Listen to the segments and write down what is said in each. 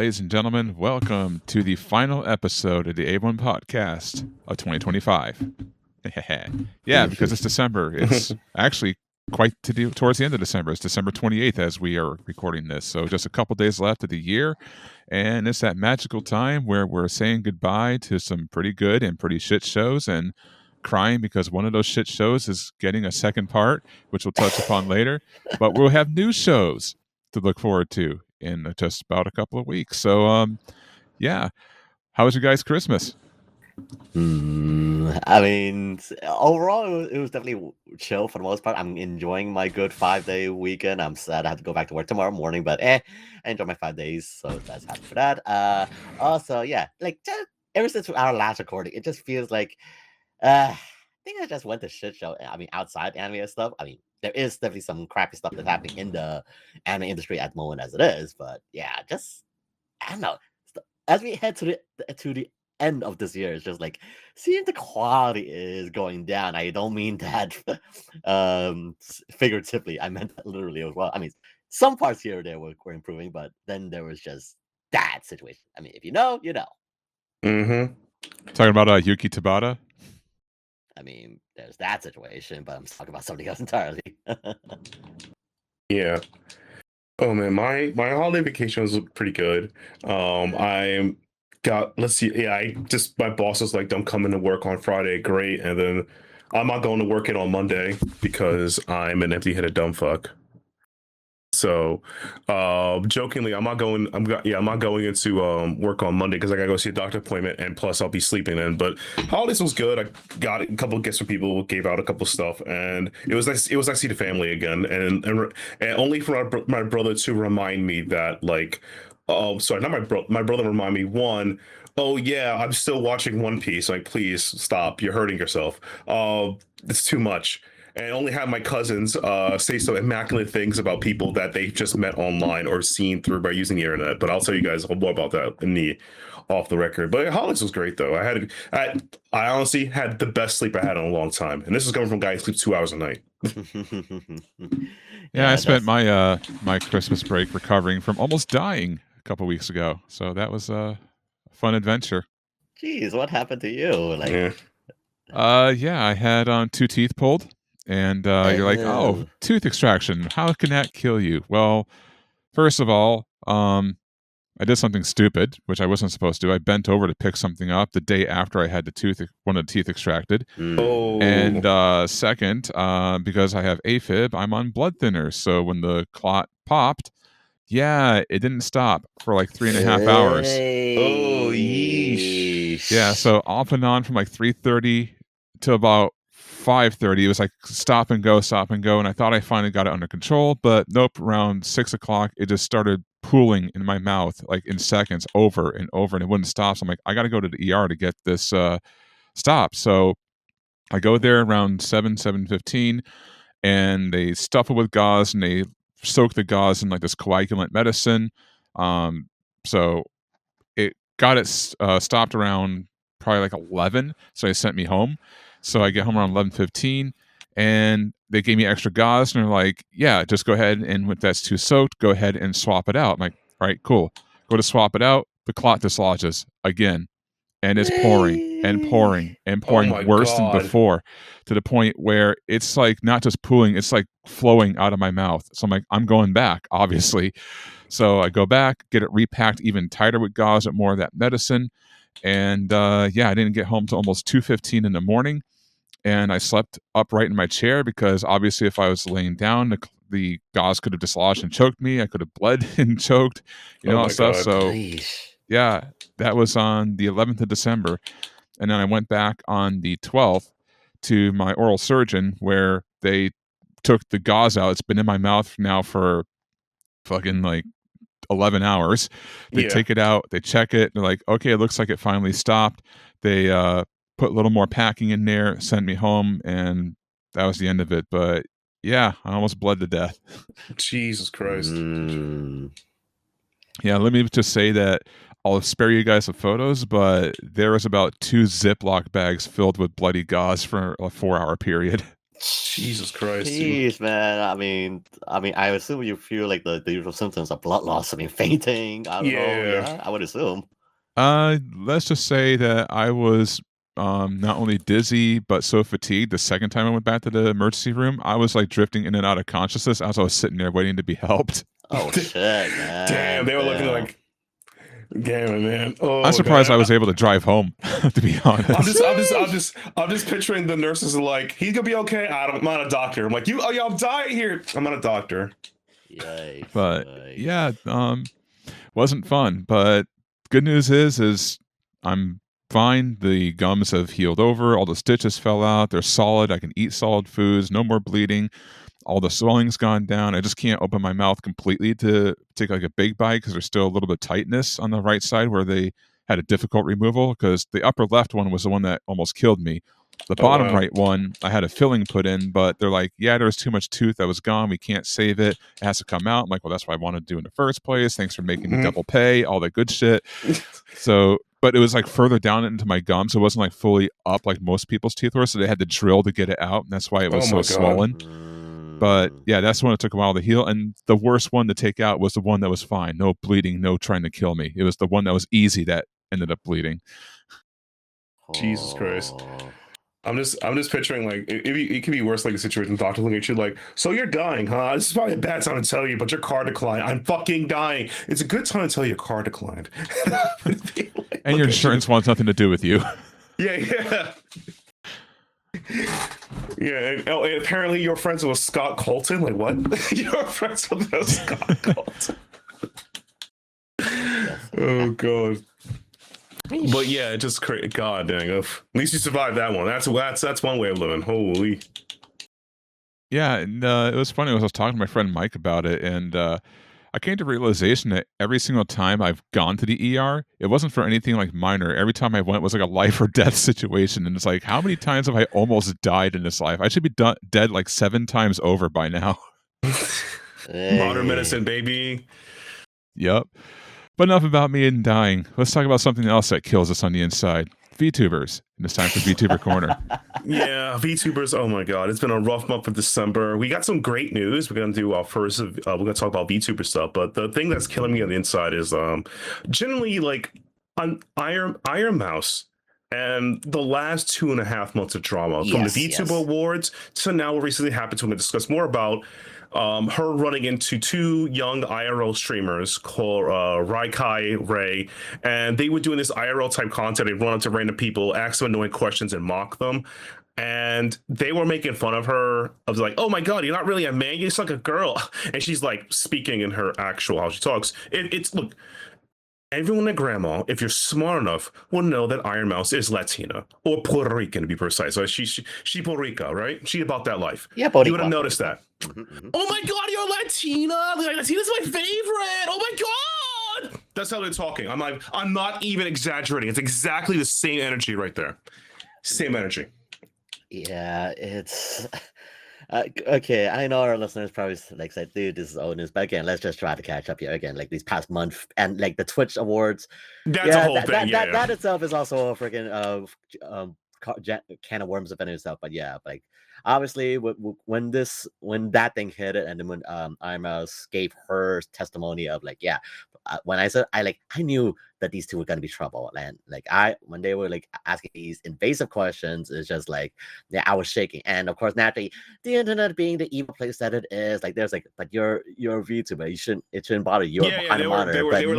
ladies and gentlemen. Welcome to the final episode of the A-01 podcast of 2025. Yeah, because it's December. It's actually quite towards the end of December. It's December 28th as we are recording this. So just a couple days left of the year. And it's that magical time where we're saying goodbye to some pretty good and pretty shit shows and crying because one of those shit shows is getting a second part, which we'll touch upon later. But we'll have new shows to look forward to in just about a couple of weeks. So, yeah. How was your guys' Christmas? I mean, overall, it was definitely chill for the most part. I'm enjoying my good 5-day weekend. I'm sad I have to go back to work tomorrow morning, but I enjoy my 5 days, so that's happy for that. Also, yeah, like just, ever since our last recording, it just feels like I think I just went to shit show. I mean, outside anime and stuff. I mean, there is definitely some crappy stuff that's happening in the anime industry at the moment as it is, but yeah, just I don't know. As we head to the end of this year, it's just like seeing the quality is going down. I don't mean that figuratively. I meant that literally as well. I mean, some parts here or there were improving, but then there was just that situation. I mean, if you know, you know. Mm-hmm. Talking about Yuki Tabata? I mean, there's that situation, but I'm talking about something else entirely. Yeah. Oh man, my holiday vacation was pretty good. I got let's see, yeah, my boss was like, "Don't come into work on Friday." Great, and then I'm not going to work it on Monday because I'm an empty-headed dumb fuck. So, jokingly, I'm not going into work on Monday because I gotta go see a doctor appointment, and plus I'll be sleeping in. But holidays was good. I got a couple of gifts from people, gave out a couple of stuff, and it was nice. It was nice to see the family again, and only for my brother to remind me that sorry, not my brother remind me one. Oh yeah, I'm still watching One Piece. Like, please stop. You're hurting yourself. It's too much. And only have my cousins say some immaculate things about people that they just met online or seen through by using the internet. But I'll tell you guys more about that in the off the record. But holidays was great though. I honestly had the best sleep I had in a long time, and this is coming from a guy who sleeps 2 hours a night. Yeah, I spent my my Christmas break recovering from almost dying a couple weeks ago. So that was a fun adventure. Jeez, what happened to you? Like, yeah, I had 2 teeth pulled. And you're like, oh, tooth extraction. How can that kill you? Well, first of all, I did something stupid, which I wasn't supposed to. I bent over to pick something up the day after I had one of the teeth extracted. Oh. And second, because I have AFib, I'm on blood thinners. So when the clot popped, yeah, it didn't stop for like 3.5 hours. Oh, yeesh. Yeah, so off and on from like 3:30 to about 5:30, it was like stop and go, and I thought I finally got it under control, but nope. Around 6 o'clock, it just started pooling in my mouth like in seconds, over and over, and it wouldn't stop. So I'm like, I got to go to the ER to get this stopped. So I go there around 7:15, and they stuff it with gauze, and they soak the gauze in like this coagulant medicine. So it got it stopped around probably like 11, so they sent me home. So I get home around 11:15, and they gave me extra gauze, and they're like, yeah, just go ahead, and if that's too soaked, go ahead and swap it out. I'm like, all right, cool. Go to swap it out, the clot dislodges again, and it's pouring and pouring and pouring worse than before, to the point where it's like not just pooling, it's like flowing out of my mouth. So I'm like, I'm going back, obviously. So I go back, get it repacked even tighter with gauze and more of that medicine. And yeah, I didn't get home till almost 2:15 in the morning. And I slept upright in my chair because obviously if I was laying down, the gauze could have dislodged and choked me. I could have bled and choked, all that stuff. So yeah, that was on the 11th of December. And then I went back on the 12th to my oral surgeon where they took the gauze out. It's been in my mouth now for fucking like 11 hours. They take it out, they check it, they're like, okay, it looks like it finally stopped. They put a little more packing in there, sent me home, and that was the end of it. But yeah, I almost bled to death. Jesus Christ. Yeah, let me just say that I'll spare you guys the photos, but there was about 2 Ziploc bags filled with bloody gauze for a 4-hour period. Jesus Christ, dude. Jeez, man. I assume you feel like the usual symptoms of blood loss. I mean, fainting. I don't know. Yeah. Yeah, I would assume. Let's just say that I was not only dizzy but so fatigued the second time I went back to the emergency room, I was like drifting in and out of consciousness as I was sitting there waiting to be helped. Oh shit, man. Damn, they were looking like, damn it, man. Oh, I'm surprised God. I was able to drive home, to be honest. I'm just picturing the nurses are like, he's gonna be okay. I'm not a doctor. I'm like, I'm dying here. I'm not a doctor. Yikes. But yikes. yeah, wasn't fun. But good news is I'm fine. The gums have healed over. All the stitches fell out. They're solid. I can eat solid foods. No more bleeding. All the swelling's gone down. I just can't open my mouth completely to take like a big bite because there's still a little bit of tightness on the right side where they had a difficult removal, because the upper left one was the one that almost killed me. The bottom wow. right one, I had a filling put in, but they're like, yeah, there was too much tooth that was gone. We can't save it. It has to come out. I'm like, well, that's what I wanted to do in the first place. Thanks for making me Mhm. double pay, all that good shit. So, but it was like further down into my gums. It wasn't like fully up like most people's teeth were. So they had to drill to get it out. And that's why it was Oh so my God. swollen. But yeah, that's when it took a while to heal. And the worst one to take out was the one that was fine. No bleeding, no trying to kill me. It was the one that was easy that ended up bleeding. Jesus Christ. Oh. I'm just picturing like it could be worse, like a situation doctor looking at you like, so you're dying, huh? This is probably a bad time to tell you, but your car declined. I'm fucking dying. It's a good time to tell you your car declined. And your insurance wants nothing to do with you. Yeah. Yeah, and apparently you're friends with Scott Colton. Like what? You're friends with Scott Colton. Oh God. But yeah, just God dang. At least you survived that one. That's one way of living. Holy. Yeah, and it was funny. I was talking to my friend Mike about it, and I came to the realization that every single time I've gone to the ER, it wasn't for anything like minor. Every time I went was like a life or death situation, and it's like, how many times have I almost died in this life? I should be dead like 7 times over by now. Modern medicine, baby. Yep. But enough about me and dying. Let's talk about something else that kills us on the inside. VTubers. And it's time for VTuber Corner. Yeah, VTubers. Oh my God, it's been a rough month of December. We got some great news. We're gonna do first. We're gonna talk about VTuber stuff. But the thing that's killing me on the inside is generally like an Iron Mouse. And the last 2.5 months of drama from the VTuber Awards to now what recently happened to me. Discuss more about her running into 2 young IRL streamers called Raikai Ray, and they were doing this IRL type content. They run up to random people, ask them annoying questions, and mock them. And they were making fun of her. I was like, "Oh my God, you're not really a man. You're just like a girl." And she's like speaking in her actual how she talks. It's look. Everyone and grandma, if you're smart enough, will know that Iron Mouse is Latina or Puerto Rican to be precise. So she Puerto Rico, right? She about that life. Yeah, you would have noticed that. Mm-hmm. Oh my God, you're Latina! Latina's my favorite. Oh my God! That's how they're talking. I'm like, I'm not even exaggerating. It's exactly the same energy right there. Same energy. Yeah, it's okay. I know our listeners probably like said, "Dude, this is old news." But again, let's just try to catch up here again. Like these past month and like the Twitch awards. That's a whole thing. That itself is also a freaking can of worms within itself. But yeah, like obviously when that thing hit it, and then when Iron Mouse gave her testimony of like, yeah, when I said I knew that these two were gonna be trouble, and like when they were like asking these invasive questions, it's just like, yeah, I was shaking. And of course, naturally, the internet being the evil place that it is, like there's like, but you're a VTuber, it shouldn't bother you. Yeah, they were like, they were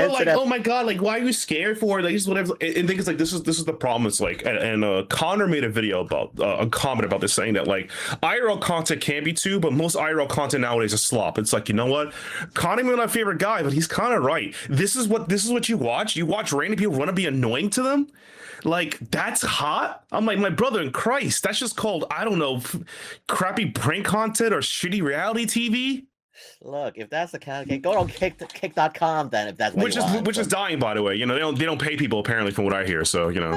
like, oh my God, like why are you scared for it? Like just whatever. And think it's like this is the problem. It's like, and Connor made a video about a comment about this, saying that like IRL content can be too, but most IRL content nowadays is slop. It's like, you know what, Connor may be my favorite guy, but he's kind of right. This is what you watch. You watch random people want to be annoying to them. Like that's hot. I'm like, my brother in Christ, that's just called, I don't know, crappy prank content or shitty reality TV. Look, if that's the kind of thing, go on kick.com then, if that's what which is dying, by the way. You know, they don't pay people apparently, from what I hear. So you know,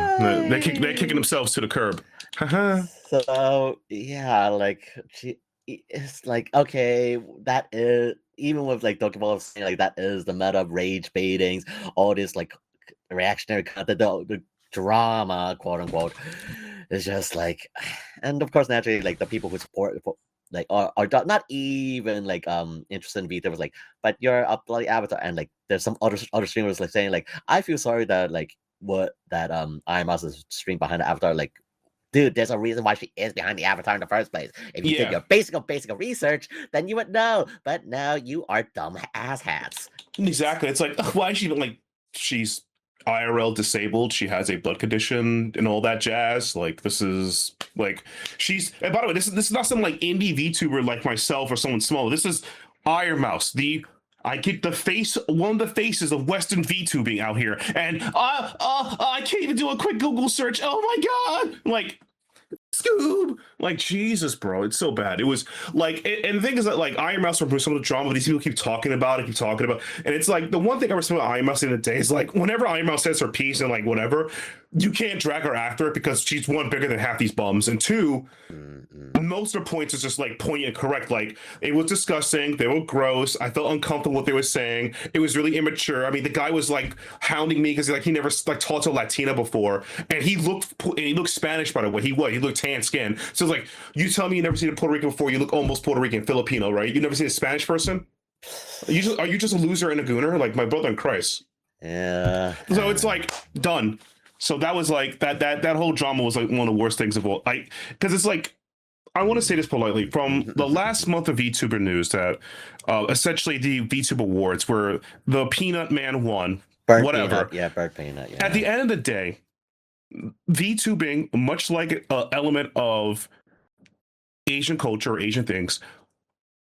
they're kicking themselves to the curb. So yeah, like it's like, okay, that is, even with like Dokeball saying like that is the meta of rage baitings, all this like reactionary content, the drama, quote unquote. it's just like, and of course, naturally, like the people who support, like, are not even like interested in VTubers, like, but you're a bloody avatar, and like there's some other streamers like saying like, I feel sorry that like what that Iron Mouse is stream behind the avatar, like, dude, there's a reason why she is behind the avatar in the first place. If you did your basic research, then you would know. But now you are dumb asshats. Exactly. It's like, why is she like, she's IRL disabled, she has a blood condition and all that jazz. Like, this is like, she's, and by the way, this is not some like indie VTuber like myself or someone small. This is Iron Mouse, I get the face, one of the faces of Western VTubing out here, and I can't even do a quick Google search. Oh my god! Like, Scoob! Like, Jesus, bro, it's so bad. It was like, and the thing is that like Iron Mouse removed some of the drama, but these people keep talking about it, and it's like the one thing I respect about Iron Mouse in the day is like whenever Iron Mouse says her piece and like whatever, you can't drag her after it because she's one, bigger than half these bums, and two, most of her points is just like poignant, correct. Like, it was disgusting, they were gross, I felt uncomfortable what they were saying, it was really immature. I mean, the guy was like hounding me because like he never like talked to a Latina before, and he looked Spanish, by the way. He looked tan skin. So it's like, you tell me you never seen a Puerto Rican before, you look almost Puerto Rican, Filipino, right? You never seen a Spanish person? Are you just a loser and a gooner? Like my brother in Christ. Yeah. So it's like done. So that was like that whole drama was like one of the worst things of all. Like, because it's like, I want to say this politely, from the last month of VTuber news that essentially the VTuber awards where the Peanut Man won, whatever. Burnt Peanut. Yeah. At the end of the day, VTubing, much like an element of Asian culture or Asian things,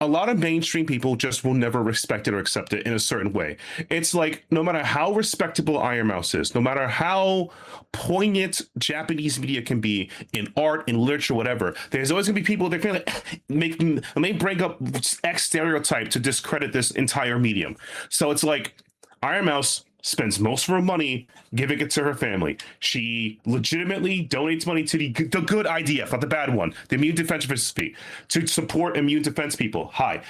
a lot of mainstream people just will never respect it or accept it in a certain way. It's like, no matter how respectable Iron Mouse is, no matter how poignant Japanese media can be in art, in literature, whatever, there's always gonna be people that kind of they bring up X stereotype to discredit this entire medium. So it's like, Iron Mouse spends most of her money giving it to her family. She legitimately donates money to the good IDF, not the bad one, the Immune Defense Fee, to support immune defense people. Hi.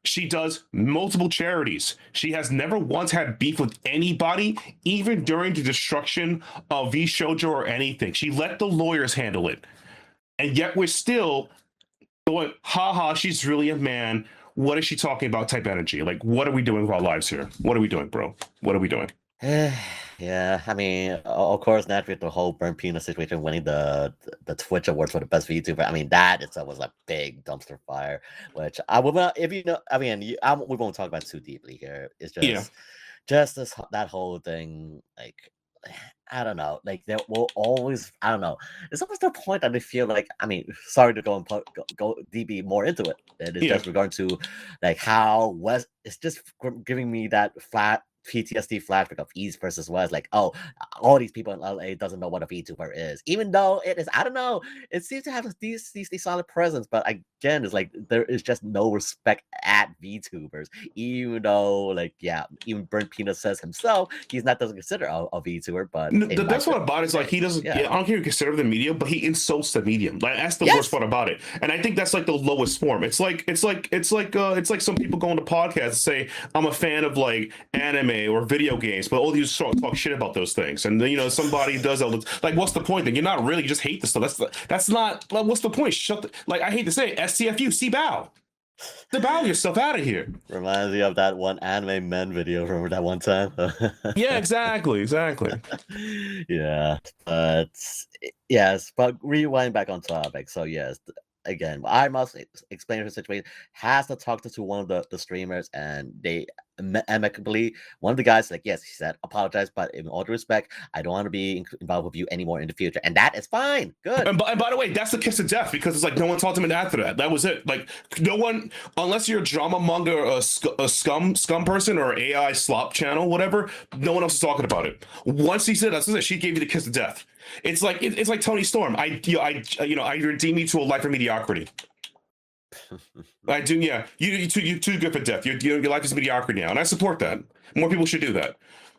She does multiple charities. She has never once had beef with anybody, even during the destruction of V Shoujo or anything. She let the lawyers handle it. And yet we're still going, haha, she's really a man. What is she talking about type energy? Like, what are we doing with our lives here? What are we doing, bro? What are we doing? Yeah, I mean, of course, naturally, the whole Burnt Peanut situation, winning the Twitch Awards for the best VTuber, I mean, that itself was a big dumpster fire, which I will not, if you know, I mean, we won't talk about it too deeply here. It's just that whole thing, like, I don't know, like there will always, I don't know. It's almost the point that I feel like, I mean, sorry to go DB more into it. It is just regarding to like how West, it's just giving me that flat PTSD flashback of East versus West. Like, oh, all these people in LA doesn't know what a VTuber is, even though it is, I don't know, it seems to have these solid presence, but again, it's like there is just no respect at VTubers, even though, like, yeah, even Burnt Peanut says himself he's not doesn't consider a VTuber, but the best part about it is like he doesn't. I don't care if you consider the medium, but he insults the medium. Like, that's the worst part about it, and I think that's like the lowest form. It's like some people go on the podcast and say, I'm a fan of like anime or video games, but all these talk shit about those things, and then, you know, somebody does that. Like, what's the point then? You're not really, you just hate the stuff. That's not, like, what's the point? Like, I hate to say it, STFU, see bow. To bow yourself out of here. Reminds me of that one anime men video. Remember that one time? Yeah, exactly. Yeah, but yes, but rewind back on topic. So yes, again, I must explain her situation. Has to talk to one of the streamers, and they amicably, one of the guys, like, yes, he said, apologize, but in all due respect, I don't want to be involved with you anymore in the future, and that is fine. Good. And by the way, that's the kiss of death, because it's like no one talked to him after that. That was it. Like, no one, unless you're a drama manga or a scum person or AI slop channel, whatever, no one else is talking about it. Once he said that's it, she gave you the kiss of death. It's like it's like Tony Storm. I redeem you to a life of mediocrity. I do, yeah. You're too good for death. Your life is mediocrity now, and I support that. More people should do that.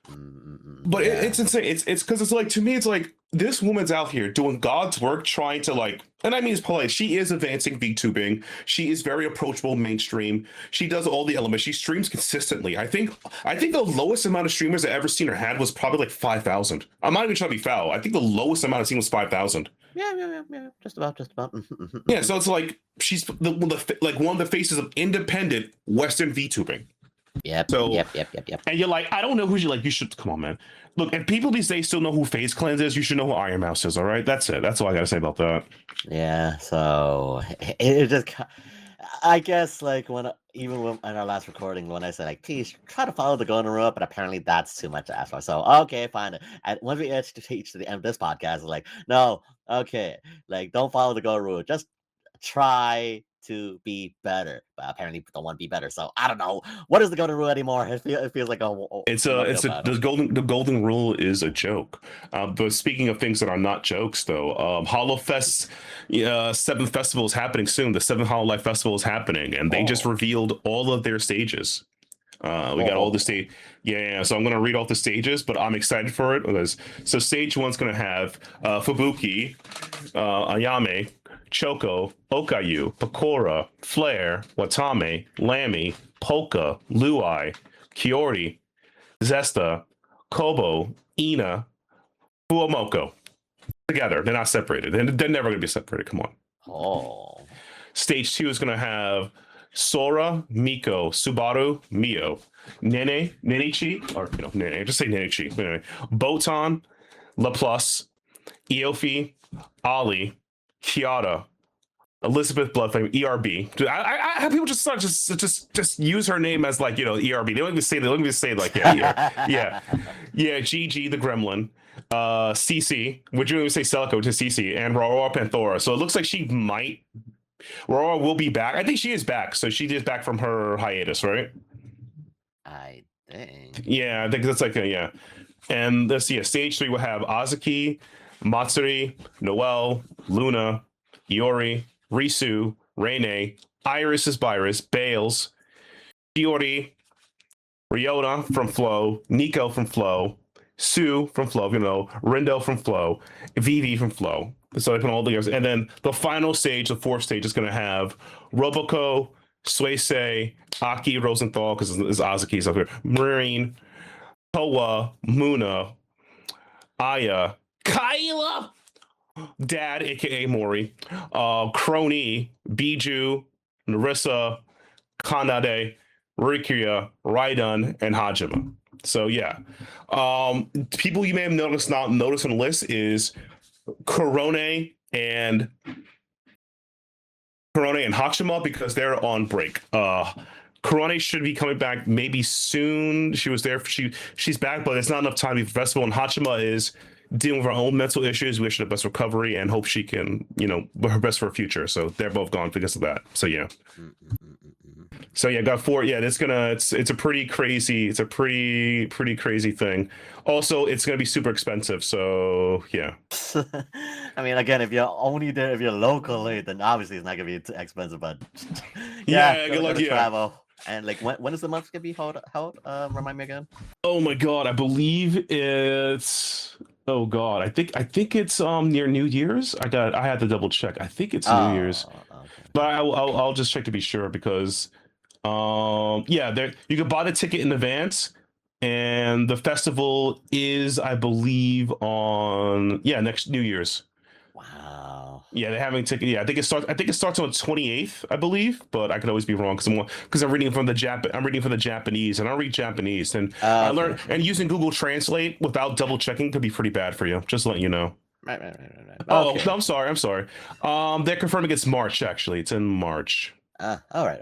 But it's insane. It's because it's like, to me, it's like this woman's out here doing God's work, trying to, like, and I mean it's polite. She is advancing VTubing. She is very approachable, mainstream. She does all the elements. She streams consistently. I think the lowest amount of streamers I ever seen her had was probably like 5,000. I'm not even trying to be foul. I think the lowest amount I've seen was 5,000. Yeah. Just about. Yeah, so it's like she's like one of the faces of independent Western VTubing. Yep. So Yep. and you're like, I don't know who you should come on, man. Look, if people these days still know who FaZe Cleanse is, you should know who Iron Mouse is. All right, that's it. That's all I gotta say about that. Yeah. So it just. I guess like even when in our last recording when I said like please try to follow the golden rule, but apparently that's too much to ask for. So okay, fine. And when we reach to the end of this podcast, it's like no, okay, like don't follow the golden rule, just try to be better. But apparently don't want to be better. So I don't know what is the golden rule anymore. It feels like the golden rule is a joke. But speaking of things that are not jokes, though, HoloFest 7th festival is happening soon. The 7th HoloLive festival is happening, and they just revealed all of their stages. We got all the stage. Yeah. So I'm gonna read off the stages, but I'm excited for it because stage 1's gonna have Fubuki, Ayame, Choco, Okayu, Pakora, Flare, Watame, Lammy, Polka, Luai, Kiori, Zesta, Kobo, Ina, Fuomoko. Together. They're not separated. They're never going to be separated. Come on. Oh. Stage 2 is going to have Sora, Miko, Subaru, Mio, Nenichi, or Nene, just say Nenichi. Anyway, Botan, LaPlus, Eofi, Ali, Kiara, Elizabeth Bloodflame, ERB. I have people just start just use her name as like ERB. They don't even say like GG the Gremlin, CC. Would you even say Celico to CC and Roroa Panthora? So it looks like Roroa will be back. I think she is back. So she is back from her hiatus, right? I think. Yeah, I think that's like yeah. And stage 3 will have Azuki, Matsuri, Noelle, Luna, Iori, Risu, Rene, Iris is Byrus, Bales, Shiori, Ryota from Flow, Nico from Flow, Sue from Flow, Rindo from Flow, Vivi from Flow. So they put all together. And then the final stage, the 4th stage, is going to have Roboco, Suisei, Aki Rosenthal, because it's Azuki's up here, Marine, Toa, Muna, Aya, Kyla, Dad, aka Mori, Crony, Biju, Narissa, Kanade, Rikia, Raidun, and Hajima. So yeah. People you may have noticed on the list is Korone and Hachima because they're on break. Korone should be coming back maybe soon. She was there. She's back, but it's not enough time to be for festival. And Hachima is dealing with her own mental issues. Wish her the best recovery and hope she can, her best for her future. So they're both gone because of that. So yeah. So yeah, got 4. Yeah, it's a pretty crazy thing. Also, it's gonna be super expensive. So yeah. I mean, again, if you're only there, if you're locally, then obviously it's not gonna be too expensive. But yeah, good luck. Yeah. Travel. And like, when is the month gonna be held? Remind me again. Oh my god, I believe it's. Oh god, I think it's near New Year's. I had to double check. I think it's New Year's, okay. but I'll just check to be sure because there you can buy the ticket in advance, and the festival is I believe on next New Year's. Wow. Yeah, they're having ticket. Yeah, I think it starts on the 28th, I believe, but I could always be wrong because I'm reading from the Japanese, and I read Japanese, and I learned and using Google Translate without double checking could be pretty bad for you. Just to let you know. Right. Oh, okay. No, I'm sorry. They're confirming it's March. Actually, it's in March. All right.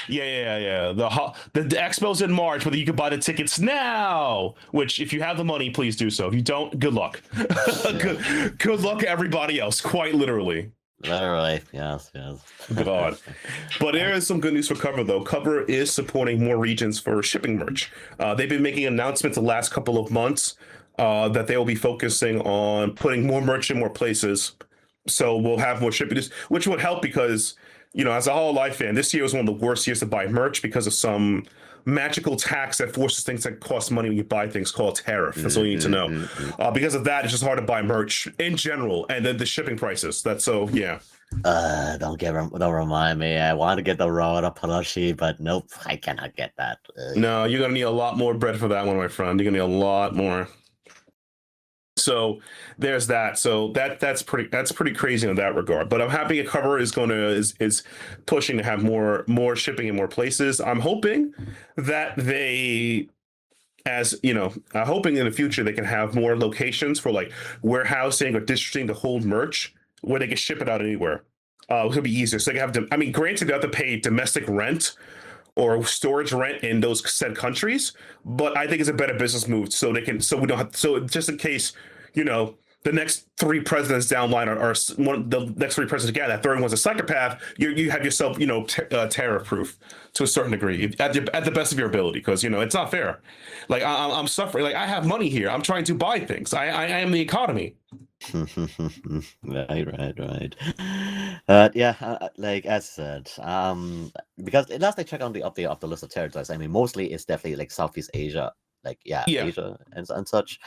Yeah. The expo's in March, but you can buy the tickets now. Which, if you have the money, please do so. If you don't, good luck. good luck, everybody else. Quite literally. Literally, yes. God. But there is some good news for Cover, though. Cover is supporting more regions for shipping merch. They've been making announcements the last couple of months that they will be focusing on putting more merch in more places. So we'll have more shipping, which would help because, as a HoloLive fan, this year was one of the worst years to buy merch because of some magical tax that forces things that cost money when you buy things called tariff. That's all you need to know. Because of that, it's just hard to buy merch in general, and then the shipping prices. Yeah. Don't remind me. I want to get the Rhoda plushie, but nope, I cannot get that. No, you're gonna need a lot more bread for that one, my friend. You're gonna need a lot more. So there's that. So that's pretty crazy in that regard. But I'm happy Cover is is pushing to have more shipping in more places. I'm hoping that they, as you know, hoping in the future they can have more locations for like warehousing or distributing to hold merch where they can ship it out anywhere. It could be easier. So they have to. I mean, granted, they have to pay domestic rent or storage rent in those said countries, but I think it's a better business move so they can. So we don't have. So just in case, you know, the next three presidents down line are one. The next three presidents again. That third one's a psychopath. You have yourself, you know, terror proof to a certain degree at the best of your ability, because you know it's not fair. Like I'm suffering. Like I have money here. I'm trying to buy things. I am the economy. Right. Yeah, like as I said, because last I checked on the update of the list of territories, I mean, mostly it's definitely like Southeast Asia, like Yeah. Asia and such.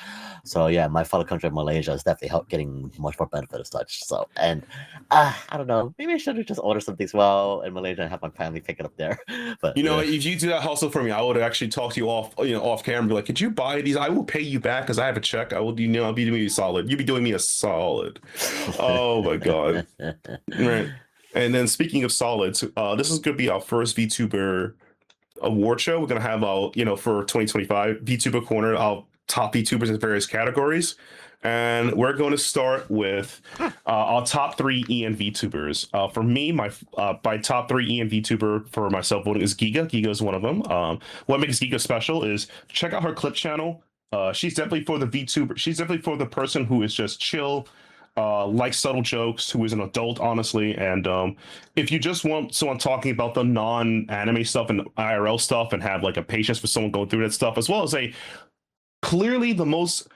So yeah, my fellow country of Malaysia is definitely getting much more benefit as such. So and I don't know, maybe I should have just ordered something as well in Malaysia and have my family pick it up there. But You know, if you do that hustle for me, I would actually talk to you off camera, and be like, "Could you buy these? I will pay you back because I have a check. I will, you know, I'll be doing you solid. You'll be doing me a solid." Oh my god! Right. And then speaking of solids, this is going to be our first VTuber award show. We're going to have you know, for 2025 VTuber Corner, our top VTubers in various categories. And we're going to start with our top 3 EN VTubers. For me, my top 3 EN VTuber for myself voting is Giga. Giga is one of them. What makes Giga special is check out her clip channel. She's definitely for the VTuber. She's definitely for the person who is just chill, likes subtle jokes, who is an adult, honestly. And if you just want someone talking about the non-anime stuff and IRL stuff and have like a patience for someone going through that stuff, as well as a clearly the most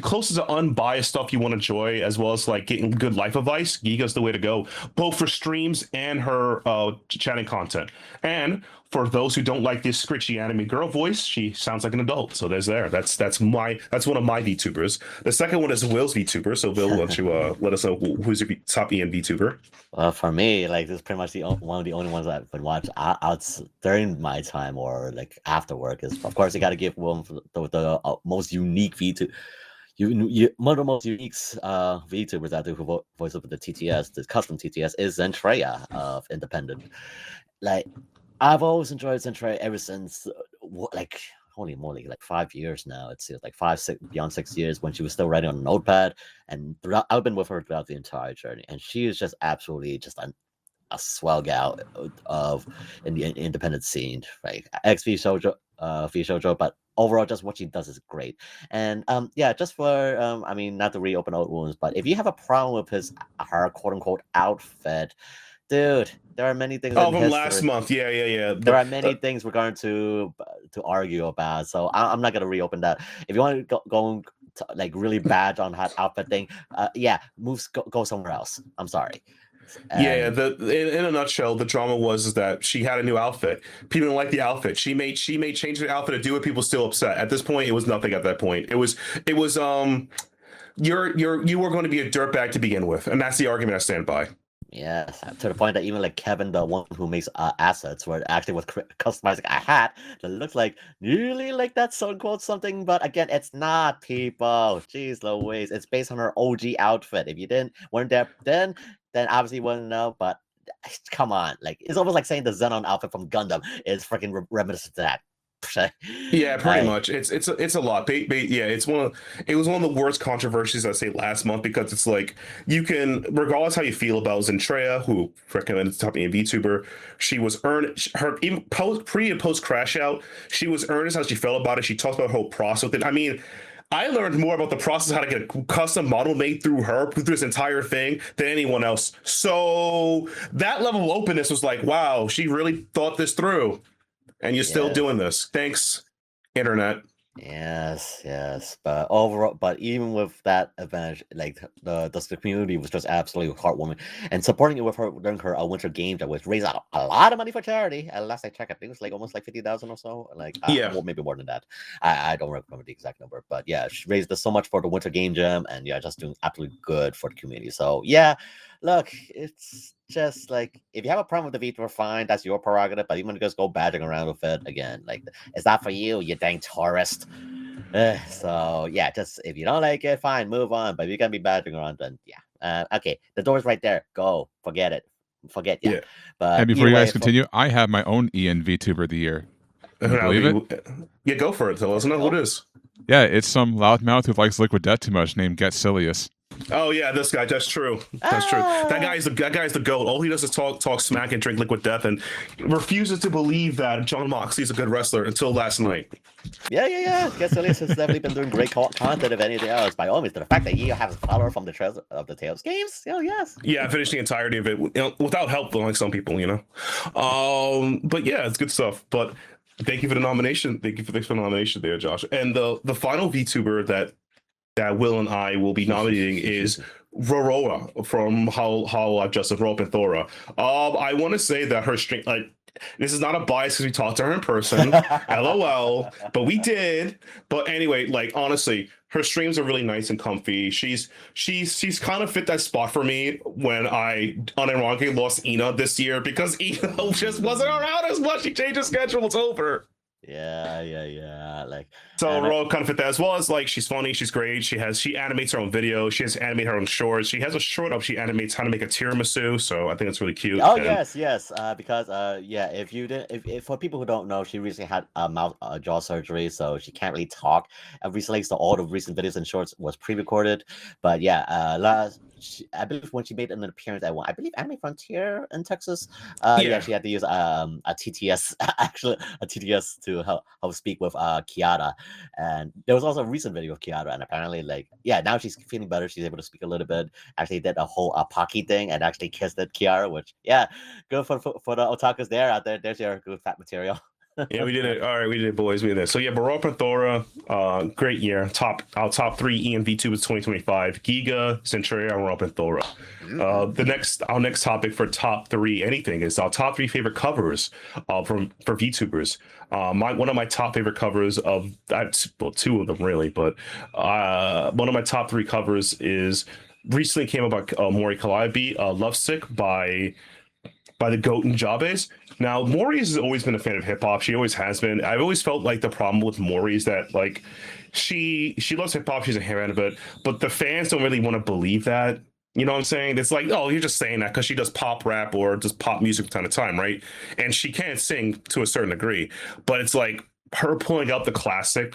closest to unbiased stuff you want to enjoy, as well as like getting good life advice, Giga's the way to go, both for streams and her chatting content. And for those who don't like this scritchy anime girl voice, she sounds like an adult. So that's one of my VTubers. The second one is Will's VTuber. So Will, why don't you let us know who's your top EN VTuber? Well, for me, like this is pretty much one of the only ones I've been watching out during my time or like after work. Is of course you got to give one for the most unique VTuber. One of the most unique VTubers out there who voice over the TTS, the custom TTS, is Zentreya of Independent. Like I've always enjoyed Zentreya ever since like holy moly, like 5 years now. It's like 6 years when she was still writing on a notepad, and I've been with her throughout the entire journey, and she is just absolutely just a swell gal in the independent scene, like XV Shoujo, V Shoujo, but overall, just what she does is great. And yeah, just for I mean, not to reopen old wounds, but if you have a problem with her quote unquote outfit, dude, there are many things. Oh, from last month, yeah. There are many things we're going to argue about, so I'm not gonna reopen that. If you want to go like really bad on that outfit thing, yeah, go somewhere else. I'm sorry. Yeah, in a nutshell, the drama was that she had a new outfit. People didn't like the outfit. She made change the outfit to do it. People still upset. At this point, it was nothing. At that point, it was you were going to be a dirtbag to begin with, and that's the argument I stand by. Yes, to the point that even like Kevin, the one who makes assets, were actually was customizing a hat that looks like nearly like that quote something, but again, it's not, people. Jeez Louise, it's based on her OG outfit. If you weren't there then obviously you wouldn't know. But come on, like it's almost like saying the Xenon outfit from Gundam is freaking reminiscent to that. Yeah, pretty much. It's a lot. Yeah, it was one of the worst controversies I'd say last month, because it's like you can, regardless how you feel about Zentreya, who recommended top EN VTuber, she was her even pre and post crash out, she was earnest how she felt about it. She talked about her whole process with it. I mean, I learned more about the process, how to get a custom model made through this entire thing than anyone else. So that level of openness was like, wow, she really thought this through. And you're still doing this. Thanks, internet. Yes. But overall, even with that advantage, like the community was just absolutely heartwarming, and supporting it with her during her winter game that was raised a lot of money for charity. At last I checked, I think it was like almost like 50,000 or so. Like well, maybe more than that. I don't remember the exact number, but yeah, she raised so much for the winter game jam, and yeah, just doing absolutely good for the community. So yeah, look, it's just like if you have a problem with the VTuber, fine, that's your prerogative. But you want to just go badging around with it again, like it's not for you, you dang tourist. So yeah, just if you don't like it, fine, move on. But if you're gonna be badgering around, then yeah, okay, the door's right there. Go, forget it, forget Yeah. But And before either you way, guys continue, I have my own Ian VTuber of the year. Can you That'll believe be- it? Yeah, go for it. Tell us know who it is. Yeah, it's some loudmouth who likes Liquid Death too much named Get Silius. Oh yeah, this guy. That's true. That's true. That guy's the goat. All he does is talk smack and drink Liquid Death, and refuses to believe that John Moxley's a good wrestler until last night. Yeah. Gasilius has definitely been doing great content, if anything else. By all means, the fact that he has a follower from the Trails of the Tales games, yes. Yeah, I finished the entirety of it without help, like some people, But yeah, it's good stuff. But thank you for the nomination. Thank you for the nomination there, Josh. And the final VTuber that Will and I will be nominating is Roroa from How I've Just Rope and Thora. I want to say that her strength, like, this is not a bias because we talked to her in person, LOL, but we did. But anyway, like, honestly, her streams are really nice and comfy. She's kind of fit that spot for me when I unironically lost Ina this year because Ina just wasn't around as much. She changed her schedule. It's over. Yeah. Like, so Ro kind of fit that, as well as, like, she's funny, she's great. She animates her own videos. She has animated her own shorts. She has a short up. She animates how to make a tiramisu. So I think it's really cute. Oh, yes. Because if you didn't, if for people who don't know, she recently had a jaw surgery, so she can't really talk. Recently, so all the recent videos and shorts was pre-recorded. But I believe when she made an appearance at I believe Anime Frontier in Texas, she had to use a TTS, actually a TTS to help speak with Kiara. And there was also a recent video of Kiara, and apparently, now she's feeling better. She's able to speak a little bit. Actually did a whole Pocky thing and actually kissed at Kiara, which good for the otakus there out there. There's your good fat material. Yeah, we did it. All right, we did it, boys. We did it. So yeah, Baroque and Thora, great year. Our top three EMV2 was 2025. Giga, Centuria, Baroque and Thora. Our next topic for top three anything is our top three favorite covers for VTubers. One of my top favorite covers of that, well, two of them really, but one of my top three covers is recently came about Mori Calbee, Lovesick by the GOAT and Jabez. Now, Maury has always been a fan of hip hop. She always has been. I've always felt like the problem with Maury is that, like, she loves hip hop. She's a fan of it, but the fans don't really want to believe that. You know what I'm saying? It's like, oh, you're just saying that because she does pop rap or just pop music from time to time, right? And she can sing to a certain degree, but it's like her pulling out the classic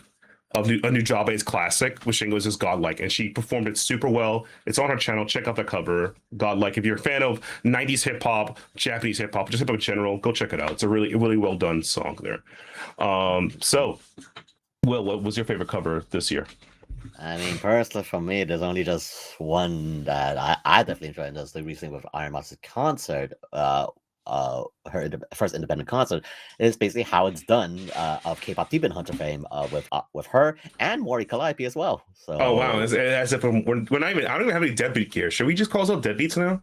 of a new Jabez classic, which English is Godlike, and she performed it super well. It's on her channel. Check out the cover, Godlike. If you're a fan of 90s hip hop, Japanese hip hop, just hip hop in general, go check it out. It's a really well done song there. So, Will, what was your favorite cover this year? I mean, personally, for me, there's only just one that I definitely enjoyed, and that's the recently with Iron Master's concert. Her first independent concert is basically How It's Done of K-pop Demon Hunter fame with her and Mori Calliope as well. So, oh wow, as if we're not even. I don't even have any deadbeat gear. Should we just call ourselves deadbeats now?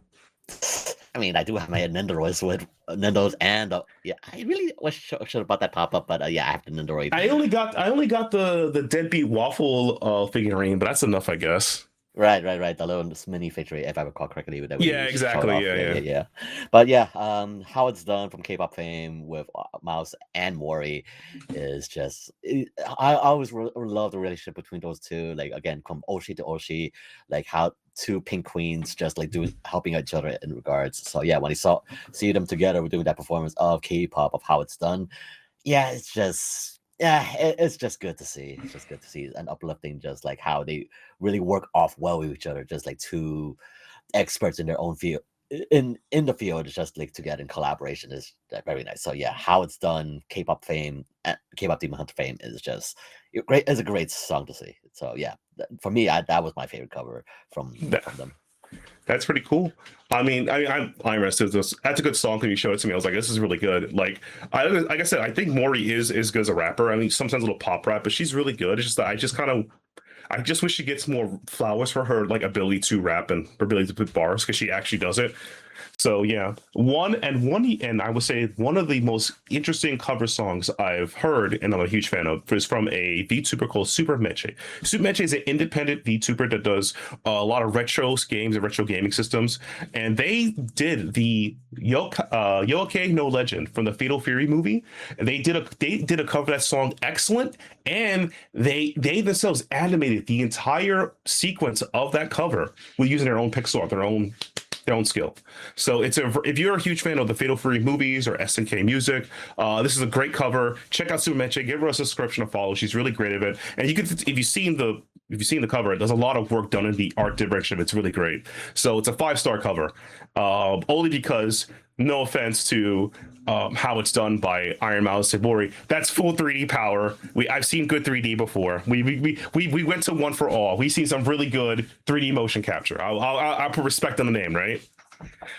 I mean, I do have my Nintendo's with Nintendo's, and I really wish should have bought that pop up, but I have the Nintendo. I only got the deadbeat waffle figurine, but that's enough, I guess. Right. The little mini figure, if I recall correctly. That exactly. Yeah. But How It's Done from K-pop fame with Mouse and Mori is just. I always love the relationship between those two. Like, again, from Oshi to Oshi, like how two pink queens just like helping each other in regards. So when you see them together doing that performance of K-pop of How It's Done, it's just. It's just good to see. It's just good to see and uplifting, just like how they really work off well with each other, just like two experts in their own field. In the field, it's just like together in collaboration is very nice. So How It's Done, K-pop fame, K-pop Demon Hunter fame is just great. It's a great song to see. So for me, that was my favorite cover from them. That's pretty cool. I mean, I'm interested. That's a good song. When you showed it to me, I was like, this is really good. Like I said, I think Mori is good as a rapper. I mean, sometimes a little pop rap, but she's really good. It's just that I just wish she gets more flowers for her like ability to rap and her ability to put bars, because she actually does it. So yeah, and I would say one of the most interesting cover songs I've heard, and I'm a huge fan of, is from a VTuber called Super Meche. Super Meche is an independent VTuber that does a lot of retro games and retro gaming systems, and they did the Yoake no Legend from the Fatal Fury movie, and they did a cover of that song excellent, and they themselves animated the entire sequence of that cover with using their own pixel art, their own skill. So if you're a huge fan of the Fatal Fury movies or SNK music, this is a great cover. Check out Super Meche. Give her a subscription, a follow. She's really great at it. And you can, if you've seen the cover, there's a lot of work done in the art direction. It's really great. So it's a 5-star cover, only because, no offense to how it's done by Iron Mouse Sabori, that's full 3D power. I've seen good 3D before. We went to One for All. We've seen some really good 3D motion capture. I'll put respect on the name, right?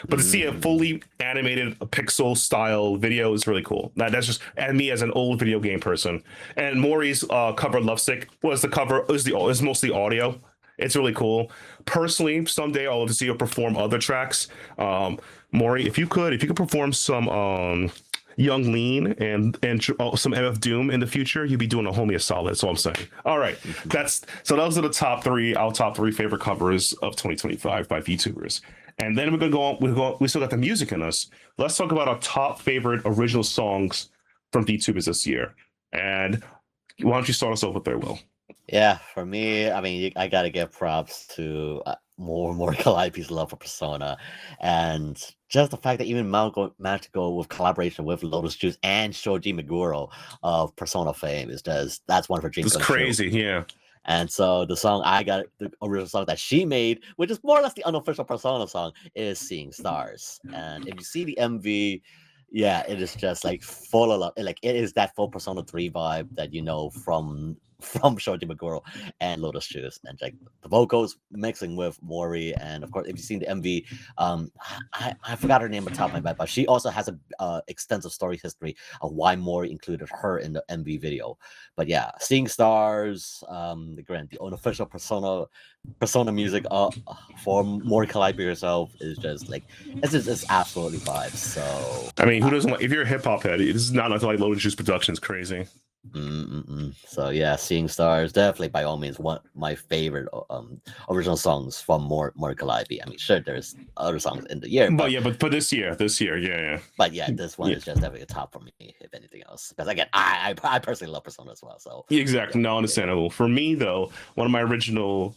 But to see a fully animated pixel style video is really cool. That's just, and me as an old video game person. And Maury's cover Lovesick is mostly audio. It's really cool. Personally, someday I'll love to see her perform other tracks. Maury, if you could perform some Young Lean and some MF Doom in the future, you'd be doing a homie a solid. That's all I'm saying. All right, those are the top three favorite covers of 2025 by VTubers. And then we're gonna go on. We still got the music in us. Let's talk about our top favorite original songs from VTubers this year. And why don't you start us off with there, Will? Yeah, for me, I mean, I gotta give props to more Calliope's love for Persona, and just the fact that even managed to go with collaboration with Lotus Juice and Shoji Meguro of Persona fame is just, that's one of her dreams. It's crazy, yeah. And so the song the original song that she made, which is more or less the unofficial Persona song, is Seeing Stars. And if you see the MV, yeah, it is just like full of love. Like, it is that full Persona 3 vibe that you know from Shoji Meguro and Lotus Juice, and like the vocals mixing with Mori. And of course, if you've seen the MV, I forgot her name on top of my head, but she also has a extensive story history of why Mori included her in the MV video. But yeah, Seeing Stars, the unofficial Persona music for Mori Calliope herself is just like, it's absolutely vibes. So I mean, who doesn't like, if you're a hip hop head, this is not nothing like Lotus Juice Productions crazy. So yeah, Seeing Stars, definitely by all means one of my favorite original songs from Mori Calliope. I mean, sure, there's other songs in the year, but this year, yeah. But yeah, this one is just definitely a top for me, if anything else. Because again, I personally love Persona as well. So exactly, no, understandable. For me though, one of my original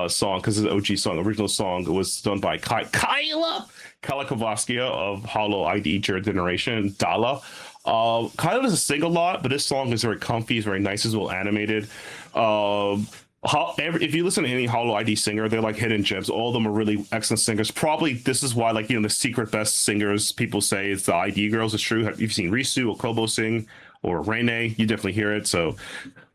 song, because it's an OG song, original song, was done by Kyla Kowalski of Hollow ID Generation, Dala. Kyla doesn't sing a lot, but this song is very comfy, it's very nice, it's well animated. If you listen to any Hollow ID singer, they're like hidden gems. All of them are really excellent singers. Probably this is why, like, the secret best singers people say it's the ID girls. It's true. If you've seen Risu or Kobo sing or Rene, you definitely hear it. So